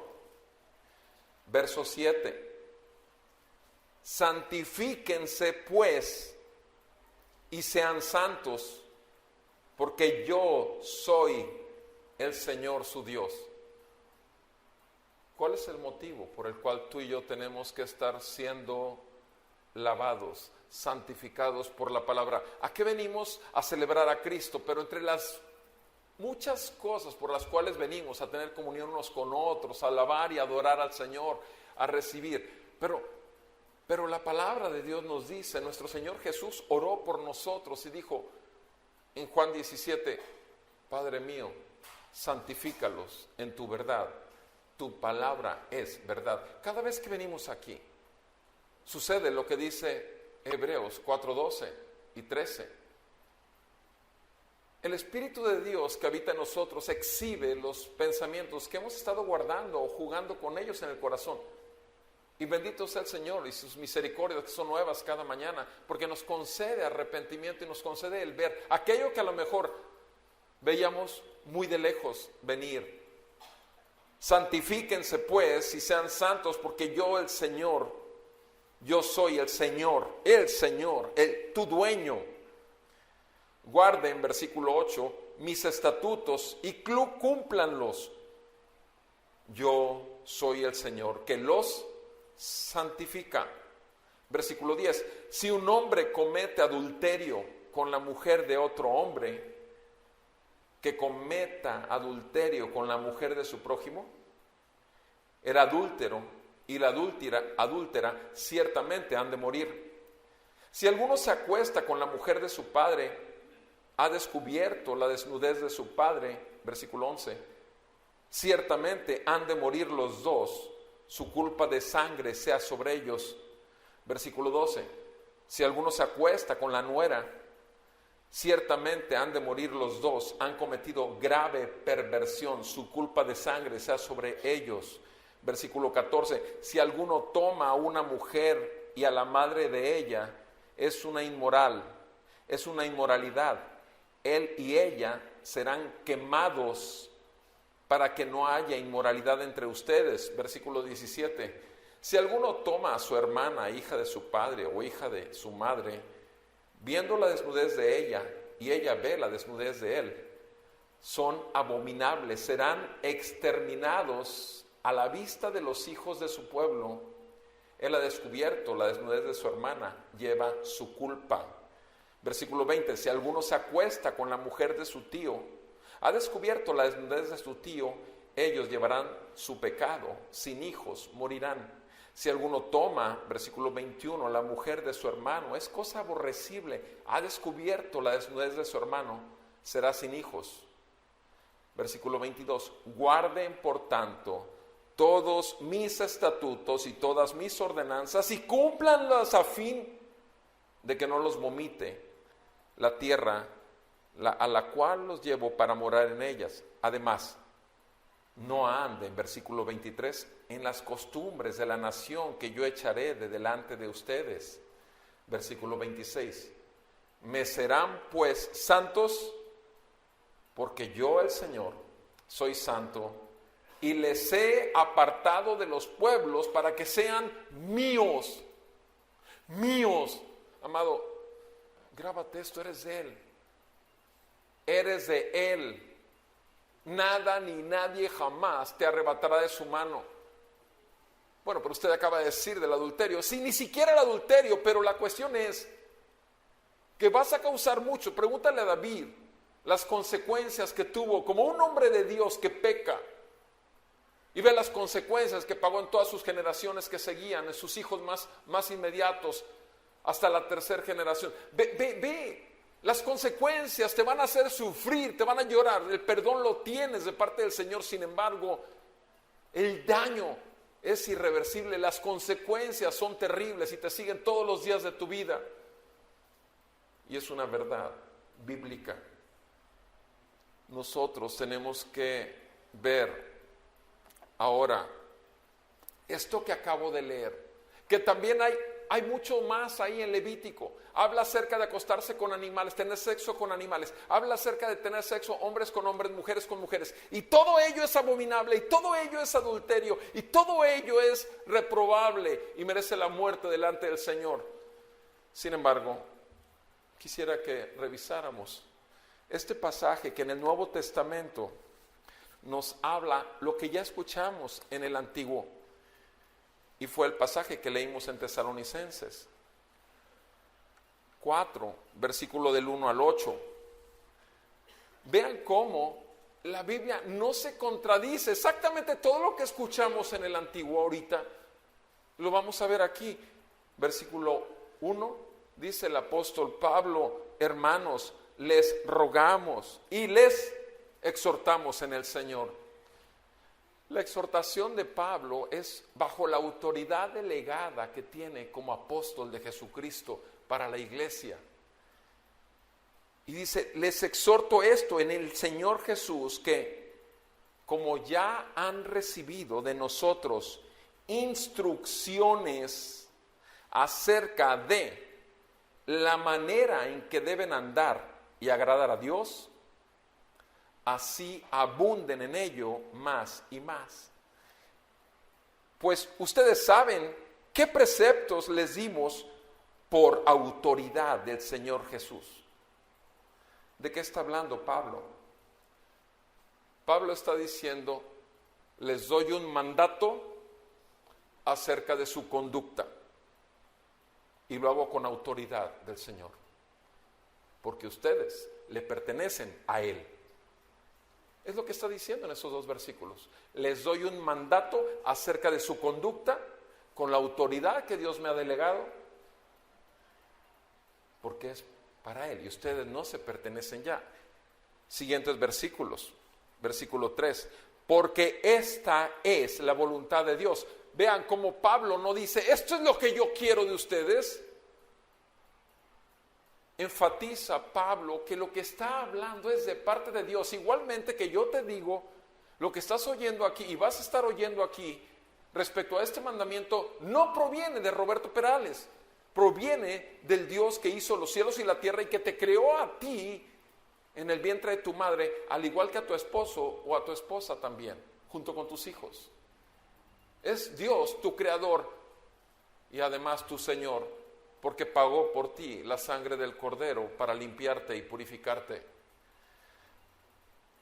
Verso 7. Santifíquense pues y sean santos, porque yo soy el Señor su Dios. ¿Cuál es el motivo por el cual tú y yo tenemos que estar siendo lavados, santificados por la palabra? ¿A qué venimos? A celebrar a Cristo, pero entre las muchas cosas por las cuales venimos a tener comunión unos con otros, a alabar y adorar al Señor, a recibir. Pero la palabra de Dios nos dice, nuestro Señor Jesús oró por nosotros y dijo en Juan 17, Padre mío, santifícalos en tu verdad, tu palabra es verdad. Cada vez que venimos aquí, sucede lo que dice Hebreos 4:12 y 13. El Espíritu de Dios que habita en nosotros exhibe los pensamientos que hemos estado guardando o jugando con ellos en el corazón. Y bendito sea el Señor y sus misericordias que son nuevas cada mañana, porque nos concede arrepentimiento y nos concede el ver aquello que a lo mejor veíamos muy de lejos venir. Santifíquense pues y sean santos, porque yo el Señor, yo soy el Señor, tu dueño. Guarden, versículo 8, mis estatutos y cúmplanlos. Yo soy el Señor que los santifica. Versículo 10. Si un hombre comete adulterio con la mujer de otro hombre, que cometa adulterio con la mujer de su prójimo, el adúltero y la adúltera ciertamente han de morir. Si alguno se acuesta con la mujer de su padre, ha descubierto la desnudez de su padre. Versículo 11. Ciertamente han de morir los dos, su culpa de sangre sea sobre ellos. Versículo 12. Si alguno se acuesta con la nuera, ciertamente han de morir los dos, han cometido grave perversión, su culpa de sangre sea sobre ellos. Versículo 14. Si alguno toma a una mujer y a la madre de ella, es una inmoralidad. Él y ella serán quemados para que no haya inmoralidad entre ustedes. Versículo 17. Si alguno toma a su hermana, hija de su padre o hija de su madre, viendo la desnudez de ella y ella ve la desnudez de él, son abominables, serán exterminados a la vista de los hijos de su pueblo. Él ha descubierto la desnudez de su hermana, lleva su culpa. Versículo 20. Si alguno se acuesta con la mujer de su tío, ha descubierto la desnudez de su tío, ellos llevarán su pecado, sin hijos morirán. Si alguno toma, versículo 21, la mujer de su hermano, es cosa aborrecible, ha descubierto la desnudez de su hermano, será sin hijos. Versículo 22, guarden por tanto todos mis estatutos y todas mis ordenanzas y cúmplanlas a fin de que no los vomite la tierra a la cual los llevo para morar en ellas. Además, no anden, versículo 23, en las costumbres de la nación que yo echaré de delante de ustedes. Versículo 26, me serán pues santos, porque yo el Señor soy santo, y les he apartado de los pueblos para que sean míos. Míos. Amado, grábate esto, eres de Él. Eres de Él. Nada ni nadie jamás te arrebatará de su mano. Bueno, pero usted acaba de decir del adulterio. Sí, ni siquiera el adulterio, pero la cuestión es que vas a causar mucho. Pregúntale a David las consecuencias que tuvo como un hombre de Dios que peca. Y ve las consecuencias que pagó en todas sus generaciones que seguían, en sus hijos más inmediatos, hasta la tercera generación. Ve. Las consecuencias te van a hacer sufrir, te van a llorar. El perdón lo tienes de parte del Señor, sin embargo, el daño es irreversible. Las consecuencias son terribles y te siguen todos los días de tu vida. Y es una verdad bíblica. Nosotros tenemos que ver ahora esto que acabo de leer, que también hay mucho más ahí en Levítico. Habla acerca de acostarse con animales, tener sexo con animales. Habla acerca de tener sexo hombres con hombres, mujeres con mujeres. Y todo ello es abominable, y todo ello es adulterio, y todo ello es reprobable y merece la muerte delante del Señor. Sin embargo, quisiera que revisáramos este pasaje que en el Nuevo Testamento nos habla lo que ya escuchamos en el Antiguo. Y fue el pasaje que leímos en Tesalonicenses 4, versículo del 1 al 8. Vean cómo la Biblia no se contradice. Exactamente todo lo que escuchamos en el Antiguo ahorita lo vamos a ver aquí. Versículo 1, dice el apóstol Pablo: hermanos, les rogamos y les exhortamos en el Señor. La exhortación de Pablo es bajo la autoridad delegada que tiene como apóstol de Jesucristo para la iglesia. Y dice: les exhorto esto en el Señor Jesús, que como ya han recibido de nosotros instrucciones acerca de la manera en que deben andar y agradar a Dios, así abunden en ello más y más. Pues ustedes saben qué preceptos les dimos por autoridad del Señor Jesús. ¿De qué está hablando Pablo? Pablo está diciendo, les doy un mandato acerca de su conducta y lo hago con autoridad del Señor, porque ustedes le pertenecen a Él. Es lo que está diciendo en esos dos versículos. Les doy un mandato acerca de su conducta con la autoridad que Dios me ha delegado, porque es para Él y ustedes no se pertenecen ya. Siguientes versículos. Versículo 3. Porque esta es la voluntad de Dios. Vean cómo Pablo no dice, esto es lo que yo quiero de ustedes. Enfatiza Pablo que lo que está hablando es de parte de Dios. Igualmente que yo te digo, lo que estás oyendo aquí y vas a estar oyendo aquí respecto a este mandamiento no proviene de Roberto Perales, proviene del Dios que hizo los cielos y la tierra y que te creó a ti en el vientre de tu madre, al igual que a tu esposo o a tu esposa también, junto con tus hijos. Es Dios tu creador y además tu Señor, porque pagó por ti la sangre del Cordero para limpiarte y purificarte.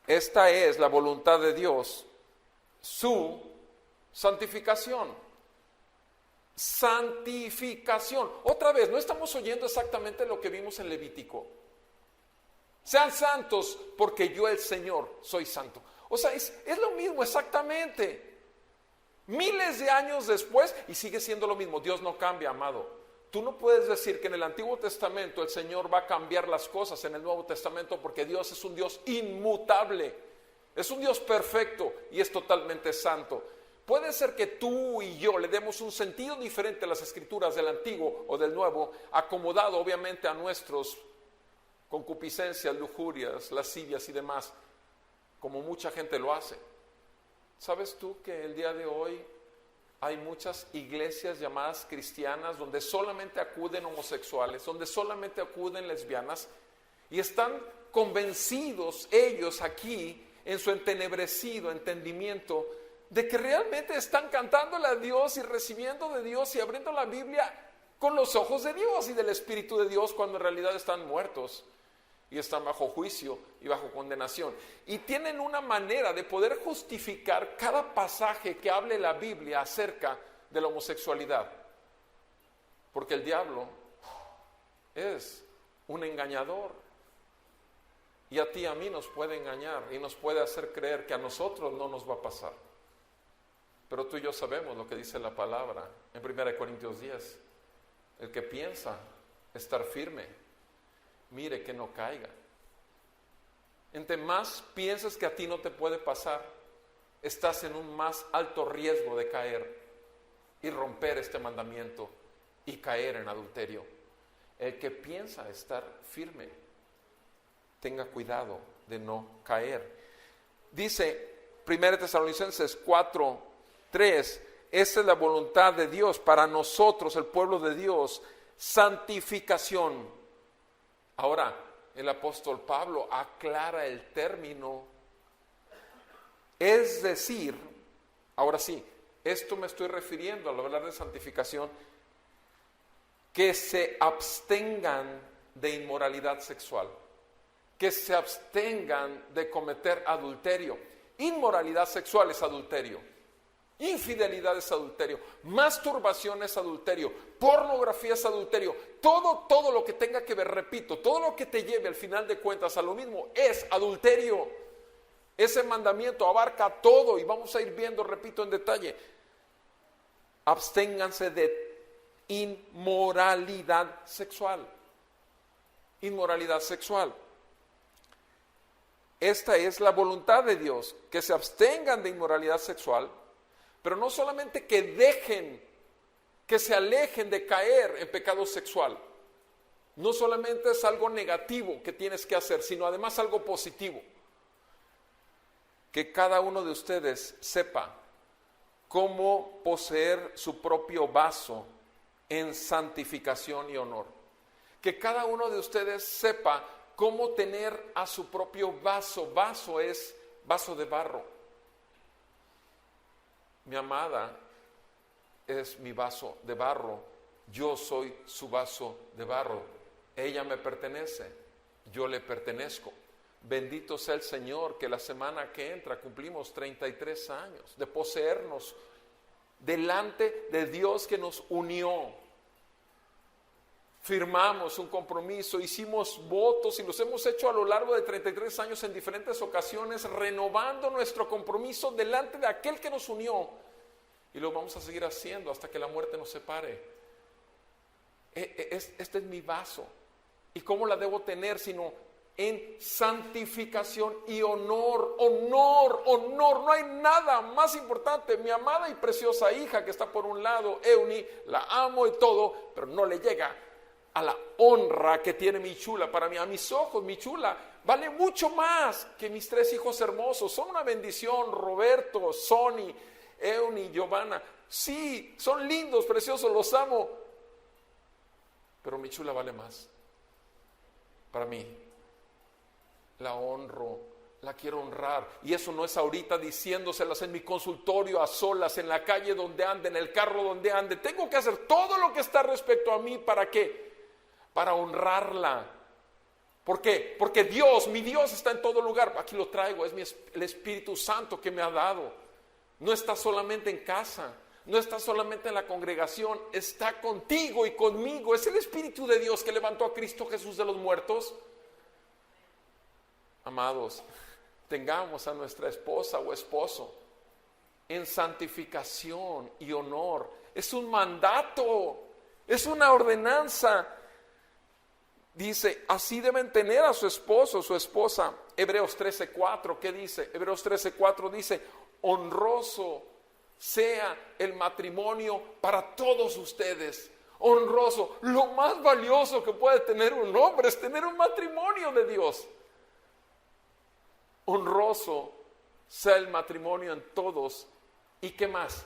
Esta es la voluntad de Dios, su santificación. Santificación. Otra vez, no estamos oyendo exactamente lo que vimos en Levítico. Sean santos porque yo el Señor soy santo. O sea, es lo mismo exactamente. Miles de años después y sigue siendo lo mismo. Dios no cambia, amado. Tú no puedes decir que en el Antiguo Testamento el Señor va a cambiar las cosas en el Nuevo Testamento, porque Dios es un Dios inmutable, es un Dios perfecto y es totalmente santo. Puede ser que tú y yo le demos un sentido diferente a las Escrituras del Antiguo o del Nuevo, acomodado obviamente a nuestros concupiscencias, lujurias, lascivias y demás, como mucha gente lo hace. ¿Sabes tú que el día de hoy hay muchas iglesias llamadas cristianas donde solamente acuden homosexuales, donde solamente acuden lesbianas y están convencidos ellos aquí en su entenebrecido entendimiento de que realmente están cantándole a Dios y recibiendo de Dios y abriendo la Biblia con los ojos de Dios y del Espíritu de Dios, cuando en realidad están muertos y están bajo juicio y bajo condenación. Y tienen una manera de poder justificar cada pasaje que hable la Biblia acerca de la homosexualidad. Porque el diablo es un engañador. Y a ti y a mí nos puede engañar y nos puede hacer creer que a nosotros no nos va a pasar. Pero tú y yo sabemos lo que dice la palabra en 1 Corintios 10. El que piensa estar firme, mire que no caiga. Entre más piensas que a ti no te puede pasar, estás en un más alto riesgo de caer y romper este mandamiento y caer en adulterio. El que piensa estar firme, tenga cuidado de no caer. Dice 1 Tesalonicenses 4:3, esa es la voluntad de Dios para nosotros, el pueblo de Dios, santificación. Ahora, el apóstol Pablo aclara el término, es decir, ahora sí, esto me estoy refiriendo al hablar de santificación, que se abstengan de inmoralidad sexual, que se abstengan de cometer adulterio. Inmoralidad sexual es adulterio, infidelidad es adulterio, masturbación es adulterio, pornografía es adulterio, todo lo que tenga que ver, repito, todo lo que te lleve al final de cuentas a lo mismo es adulterio. Ese mandamiento abarca todo y vamos a ir viendo, repito, en detalle. Absténganse de inmoralidad sexual. Inmoralidad sexual. Esta es la voluntad de Dios, que se abstengan de inmoralidad sexual, pero no solamente que dejen, que se alejen de caer en pecado sexual. No solamente es algo negativo que tienes que hacer, sino además algo positivo. Que cada uno de ustedes sepa cómo poseer su propio vaso en santificación y honor. Que cada uno de ustedes sepa cómo tener a su propio vaso. Vaso es vaso de barro. Mi amada es mi vaso de barro. Yo soy su vaso de barro. Ella me pertenece. Yo le pertenezco. Bendito sea el Señor, que la semana que entra cumplimos 33 años de poseernos delante de Dios que nos unió. Firmamos un compromiso, hicimos votos y los hemos hecho a lo largo de 33 años en diferentes ocasiones, renovando nuestro compromiso delante de aquel que nos unió. Y lo vamos a seguir haciendo hasta que la muerte nos separe. Este es mi vaso. ¿Y cómo la debo tener? Sino en santificación y honor, honor, honor. No hay nada más importante. Mi amada y preciosa hija que está por un lado, Euni, la amo y todo, pero no le llega a la honra que tiene mi chula para mí. A mis ojos, mi chula vale mucho más que mis 3 hijos hermosos. Son una bendición, Roberto, Sony, Euni, Giovanna. Sí, son lindos, preciosos, los amo. Pero mi chula vale más para mí. La honro, la quiero honrar. Y eso no es ahorita diciéndoselas en mi consultorio, a solas, en la calle donde ande, en el carro donde ande. Tengo que hacer todo lo que está respecto a mí. ¿Para qué? Para honrarla. ¿Por qué? Porque Dios, mi Dios está en todo lugar. Aquí lo traigo, es el Espíritu Santo que me ha dado. No está solamente en casa, no está solamente en la congregación, está contigo y conmigo. Es el Espíritu de Dios que levantó a Cristo Jesús de los muertos. Amados, tengamos a nuestra esposa o esposo en santificación y honor. Es un mandato, es una ordenanza. Dice, así deben tener a su esposo o su esposa. Hebreos 13:4, ¿qué dice? Hebreos 13:4 dice, honroso sea el matrimonio para todos ustedes. Honroso, lo más valioso que puede tener un hombre es tener un matrimonio de Dios. Honroso sea el matrimonio en todos. ¿Y qué más?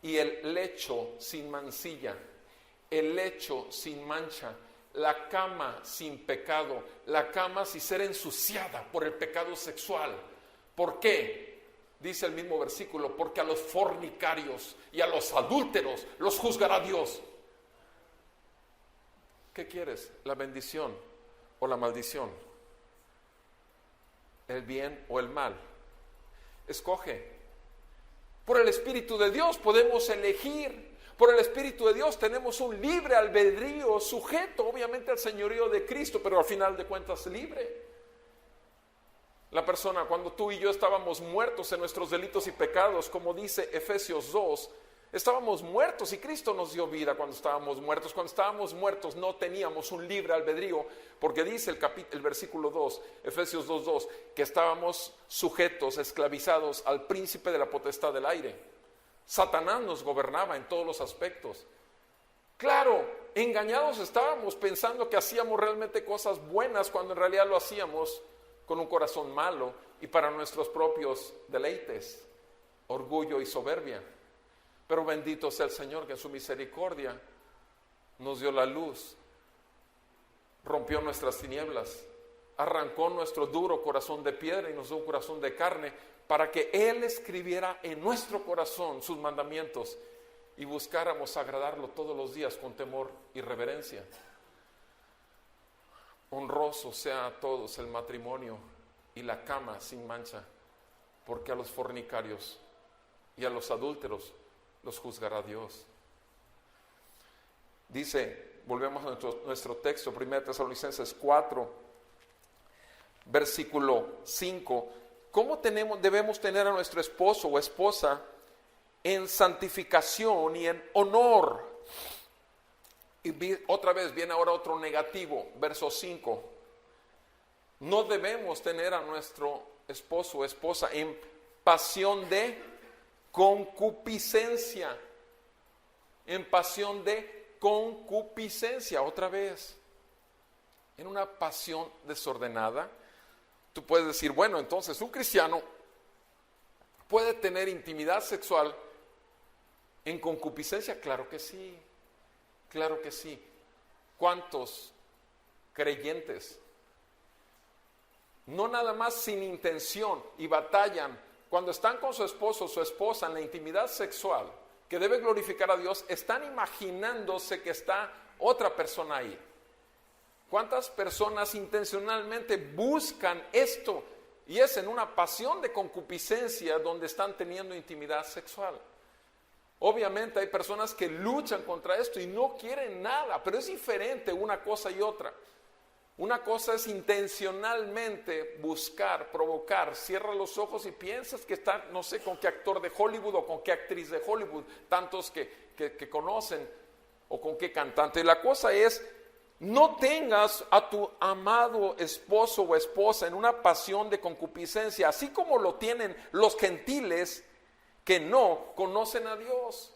Y el lecho sin mancilla, el lecho sin mancha, la cama sin pecado, la cama sin ser ensuciada por el pecado sexual. ¿Por qué? Dice el mismo versículo, porque a los fornicarios y a los adúlteros los juzgará Dios. ¿Qué quieres? ¿La bendición o la maldición? ¿El bien o el mal? Escoge. Por el Espíritu de Dios podemos elegir. Por el Espíritu de Dios tenemos un libre albedrío, sujeto obviamente al señorío de Cristo, pero al final de cuentas libre. La persona, cuando tú y yo estábamos muertos en nuestros delitos y pecados, como dice Efesios 2, estábamos muertos y Cristo nos dio vida cuando estábamos muertos. Cuando estábamos muertos no teníamos un libre albedrío, porque dice el versículo 2, Efesios 2:2, que estábamos sujetos, esclavizados al príncipe de la potestad del aire. Satanás nos gobernaba en todos los aspectos. Claro, engañados estábamos pensando que hacíamos realmente cosas buenas cuando en realidad lo hacíamos con un corazón malo y para nuestros propios deleites, orgullo y soberbia. Pero bendito sea el Señor que en su misericordia nos dio la luz, rompió nuestras tinieblas, arrancó nuestro duro corazón de piedra y nos dio un corazón de carne para que Él escribiera en nuestro corazón sus mandamientos y buscáramos agradarlo todos los días con temor y reverencia. Honroso sea a todos el matrimonio y la cama sin mancha, porque a los fornicarios y a los adúlteros los juzgará Dios. Dice, volvemos a nuestro texto, 1 Tesalonicenses 4, versículo 5. ¿Cómo debemos tener a nuestro esposo o esposa en santificación y en honor? Y otra vez viene ahora otro negativo, verso 5. No debemos tener a nuestro esposo o esposa en pasión de concupiscencia. En pasión de concupiscencia, otra vez. En una pasión desordenada. Tú puedes decir, bueno, entonces un cristiano puede tener intimidad sexual en concupiscencia. Claro que sí. Claro que sí. ¿Cuántos creyentes no nada más sin intención y batallan cuando están con su esposo o su esposa en la intimidad sexual que debe glorificar a Dios, están imaginándose que está otra persona ahí? ¿Cuántas personas intencionalmente buscan esto? Y es en una pasión de concupiscencia donde están teniendo intimidad sexual. Obviamente hay personas que luchan contra esto y no quieren nada, pero es diferente una cosa y otra. Una cosa es intencionalmente buscar, provocar. Cierra los ojos y piensas que está, no sé con qué actor de Hollywood o con qué actriz de Hollywood, tantos que conocen, o con qué cantante. La cosa es, no tengas a tu amado esposo o esposa en una pasión de concupiscencia, así como lo tienen los gentiles que no conocen a Dios.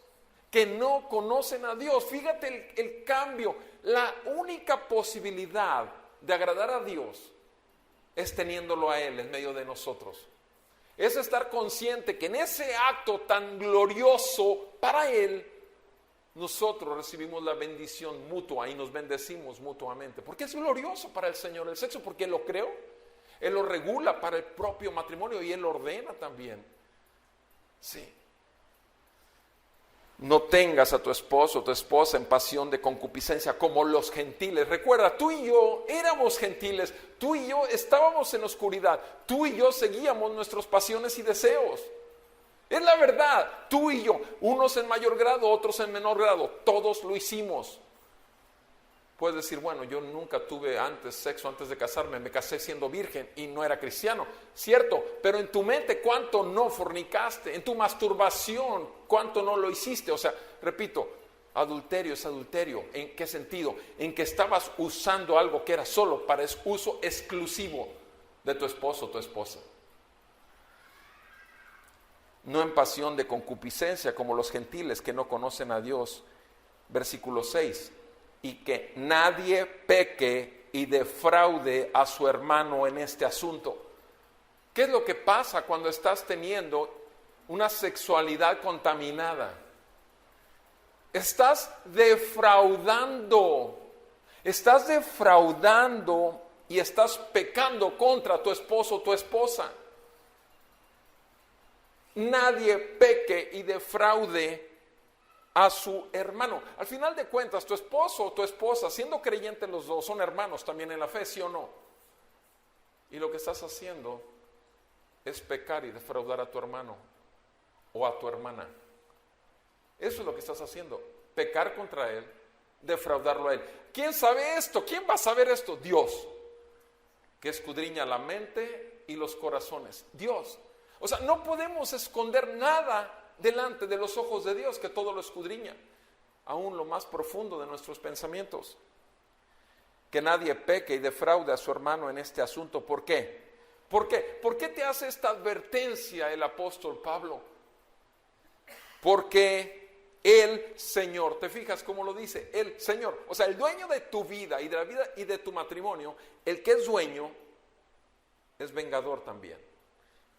Que no conocen a Dios. Fíjate el cambio. La única posibilidad de agradar a Dios es teniéndolo a Él en medio de nosotros. Es estar consciente que en ese acto tan glorioso para Él, nosotros recibimos la bendición mutua y nos bendecimos mutuamente. Porque es glorioso para el Señor el sexo, porque Él lo creó. Él lo regula para el propio matrimonio y Él lo ordena también. Sí. No tengas a tu esposo o tu esposa en pasión de concupiscencia como los gentiles. Recuerda, tú y yo éramos gentiles, tú y yo estábamos en oscuridad, tú y yo seguíamos nuestras pasiones y deseos. Es la verdad, tú y yo, unos en mayor grado, otros en menor grado, todos lo hicimos. Puedes decir, bueno, yo nunca tuve sexo antes de casarme, me casé siendo virgen y no era cristiano. Cierto, pero en tu mente, ¿cuánto no fornicaste? En tu masturbación, ¿cuánto no lo hiciste? O sea, repito, adulterio es adulterio. ¿En qué sentido? En que estabas usando algo que era solo para uso exclusivo de tu esposo o tu esposa. No en pasión de concupiscencia como los gentiles que no conocen a Dios. Versículo 6. Y que nadie peque y defraude a su hermano en este asunto. ¿Qué es lo que pasa cuando estás teniendo una sexualidad contaminada? Estás defraudando y estás pecando contra tu esposo o tu esposa. Nadie peque y defraude a su hermano. Al final de cuentas, tu esposo o tu esposa, siendo creyentes los dos, son hermanos también en la fe, ¿sí o no? Y lo que estás haciendo es pecar y defraudar a tu hermano o a tu hermana. Eso es lo que estás haciendo, pecar contra él, defraudarlo a él. ¿Quién sabe esto? ¿Quién va a saber esto? Dios, que escudriña la mente y los corazones. Dios. O sea, no podemos esconder nada delante de los ojos de Dios, que todo lo escudriña, aún lo más profundo de nuestros pensamientos. Que nadie peque y defraude a su hermano en este asunto. ¿Por qué? ¿Por qué? ¿Por qué te hace esta advertencia el apóstol Pablo? Porque el Señor, ¿te fijas cómo lo dice? El Señor, o sea, el dueño de tu vida y de la vida y de tu matrimonio, el que es dueño, es vengador también.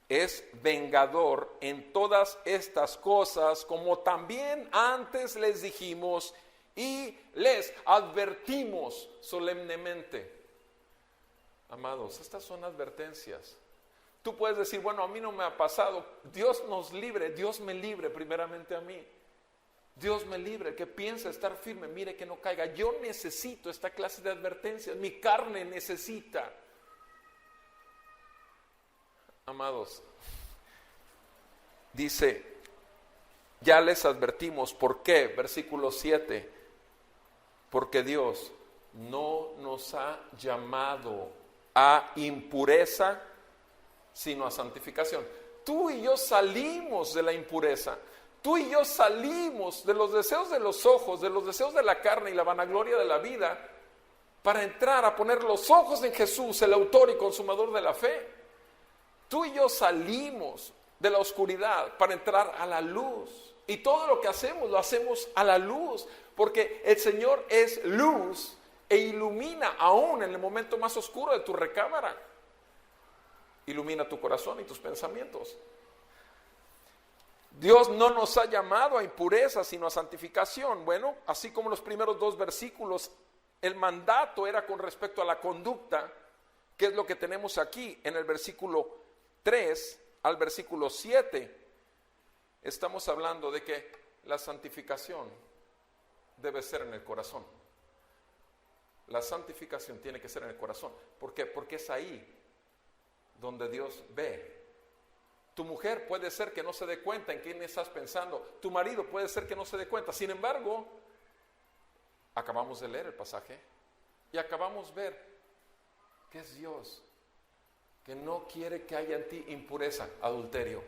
Es vengador en todas estas cosas, como también antes les dijimos y les advertimos solemnemente. Amados, estas son advertencias. Tú puedes decir, bueno, a mí no me ha pasado. Dios nos libre, Dios me libre primeramente a mí. Dios me libre, que piensa estar firme, mire que no caiga. Yo necesito esta clase de advertencias, mi carne necesita. Amados, dice, ya les advertimos, ¿por qué? Versículo 7, porque Dios no nos ha llamado a impureza, sino a santificación. Tú y yo salimos de la impureza, tú y yo salimos de los deseos de los ojos, de los deseos de la carne y la vanagloria de la vida, para entrar a poner los ojos en Jesús, el autor y consumador de la fe. Tú y yo salimos de la oscuridad para entrar a la luz. Y todo lo que hacemos, lo hacemos a la luz. Porque el Señor es luz e ilumina aún en el momento más oscuro de tu recámara. Ilumina tu corazón y tus pensamientos. Dios no nos ha llamado a impureza, sino a santificación. Bueno, así como los primeros dos versículos, el mandato era con respecto a la conducta, que es lo que tenemos aquí en el versículo 3 al versículo 7, estamos hablando de que la santificación debe ser en el corazón. La santificación tiene que ser en el corazón. ¿Por qué? Porque es ahí donde Dios ve. Tu mujer puede ser que no se dé cuenta en quién estás pensando. Tu marido puede ser que no se dé cuenta. Sin embargo, acabamos de leer el pasaje y acabamos de ver que es Dios, que no quiere que haya en ti impureza, adulterio,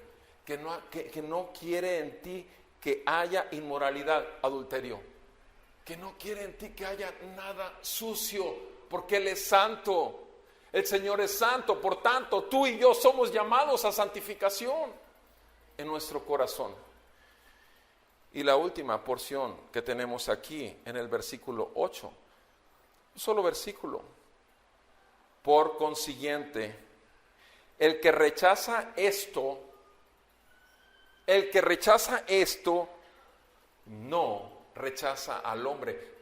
que no quiere en ti que haya inmoralidad, adulterio, que no quiere en ti que haya nada sucio, porque Él es santo. El Señor es santo, por tanto, tú y yo somos llamados a santificación en nuestro corazón. Y la última porción que tenemos aquí en el versículo 8, un solo versículo. Por consiguiente, el que rechaza esto, no rechaza al hombre.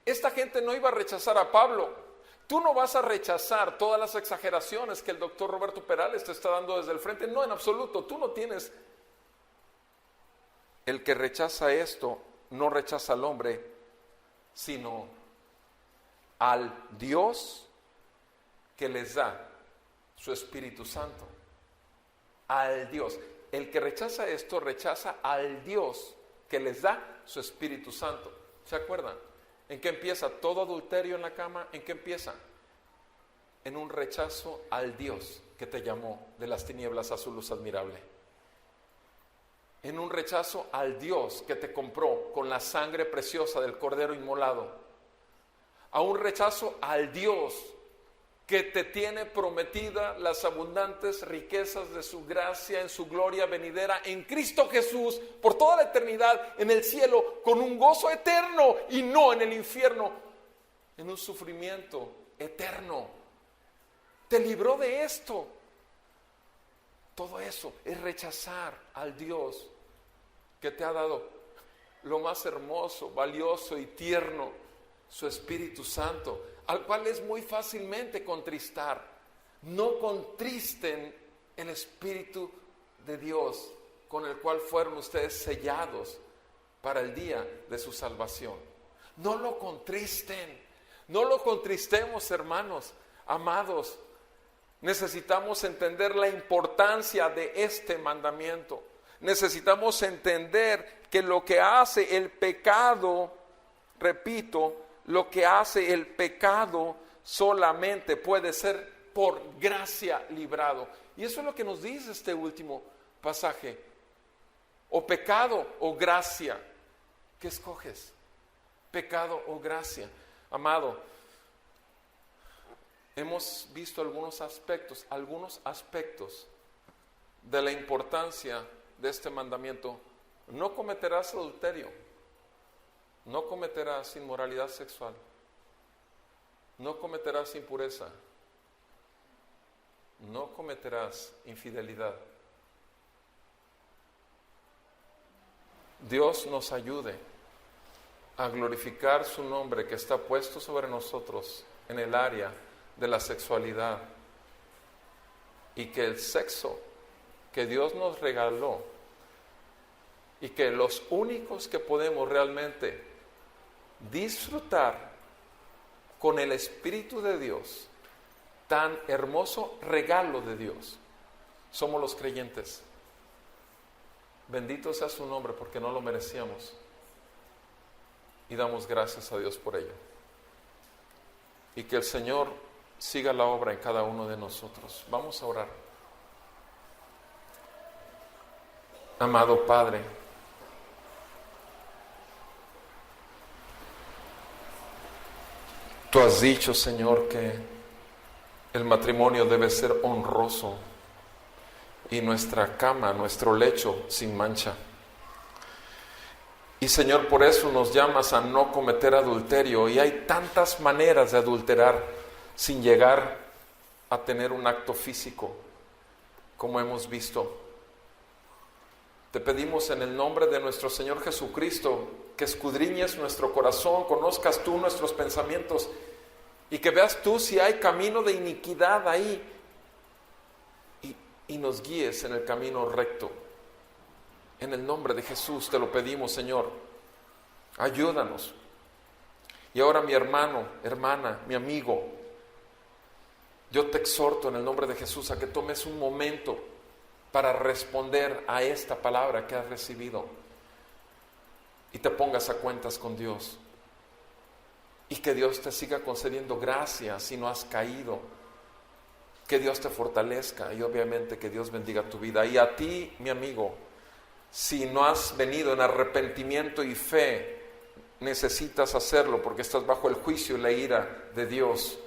Esta gente no iba a rechazar a Pablo. Tú no vas a rechazar todas las exageraciones que el doctor Roberto Perales te está dando desde el frente. No, en absoluto. Tú no tienes. El que rechaza esto no rechaza al hombre, sino al Dios que les da su Espíritu Santo. Al Dios. El que rechaza esto rechaza al Dios que les da su Espíritu Santo. ¿Se acuerdan? ¿En qué empieza todo adulterio en la cama? ¿En qué empieza? En un rechazo al Dios que te llamó de las tinieblas a su luz admirable. En un rechazo al Dios que te compró con la sangre preciosa del Cordero inmolado. A un rechazo al Dios que te tiene prometida las abundantes riquezas de su gracia en su gloria venidera en Cristo Jesús por toda la eternidad en el cielo con un gozo eterno y no en el infierno, en un sufrimiento eterno. Te libró de esto. Todo eso es rechazar al Dios que te ha dado lo más hermoso, valioso y tierno, su Espíritu Santo, al cual es muy fácilmente contristar. No contristen el Espíritu de Dios con el cual fueron ustedes sellados para el día de su salvación. No lo contristen, no lo contristemos, hermanos, amados. Necesitamos entender la importancia de este mandamiento. Necesitamos entender que lo que hace el pecado, repito, lo que hace el pecado solamente puede ser por gracia librado. Y eso es lo que nos dice este último pasaje. O pecado o gracia. ¿Qué escoges? Pecado o gracia. Amado, hemos visto algunos aspectos de la importancia de este mandamiento. No cometerás adulterio. No cometerás inmoralidad sexual. No cometerás impureza. No cometerás infidelidad. Dios nos ayude a glorificar su nombre que está puesto sobre nosotros en el área de la sexualidad, y que el sexo que Dios nos regaló y que los únicos que podemos realmente disfrutar con el Espíritu de Dios, tan hermoso regalo de Dios, somos los creyentes. Bendito sea su nombre porque no lo merecíamos y damos gracias a Dios por ello. Y que el Señor siga la obra en cada uno de nosotros. Vamos a orar. Amado Padre, Tú has dicho, Señor, que el matrimonio debe ser honroso y nuestra cama, nuestro lecho, sin mancha. Y, Señor, por eso nos llamas a no cometer adulterio. Y hay tantas maneras de adulterar sin llegar a tener un acto físico, como hemos visto. Te pedimos en el nombre de nuestro Señor Jesucristo que escudriñes nuestro corazón, conozcas tú nuestros pensamientos y que veas tú si hay camino de iniquidad ahí y nos guíes en el camino recto. En el nombre de Jesús te lo pedimos, Señor. Ayúdanos. Y ahora mi hermano, hermana, mi amigo, yo te exhorto en el nombre de Jesús a que tomes un momento para responder a esta palabra que has recibido y te pongas a cuentas con Dios. Y que Dios te siga concediendo gracia si no has caído. Que Dios te fortalezca y obviamente que Dios bendiga tu vida. Y a ti, mi amigo, si no has venido en arrepentimiento y fe, necesitas hacerlo porque estás bajo el juicio y la ira de Dios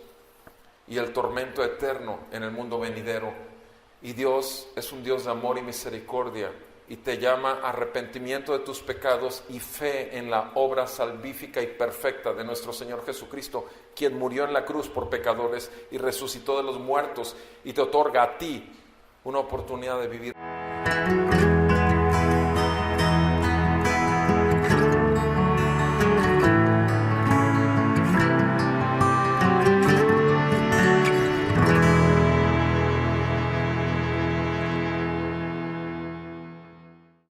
y el tormento eterno en el mundo venidero. Y Dios es un Dios de amor y misericordia y te llama a arrepentimiento de tus pecados y fe en la obra salvífica y perfecta de nuestro Señor Jesucristo, quien murió en la cruz por pecadores y resucitó de los muertos y te otorga a ti una oportunidad de vivir.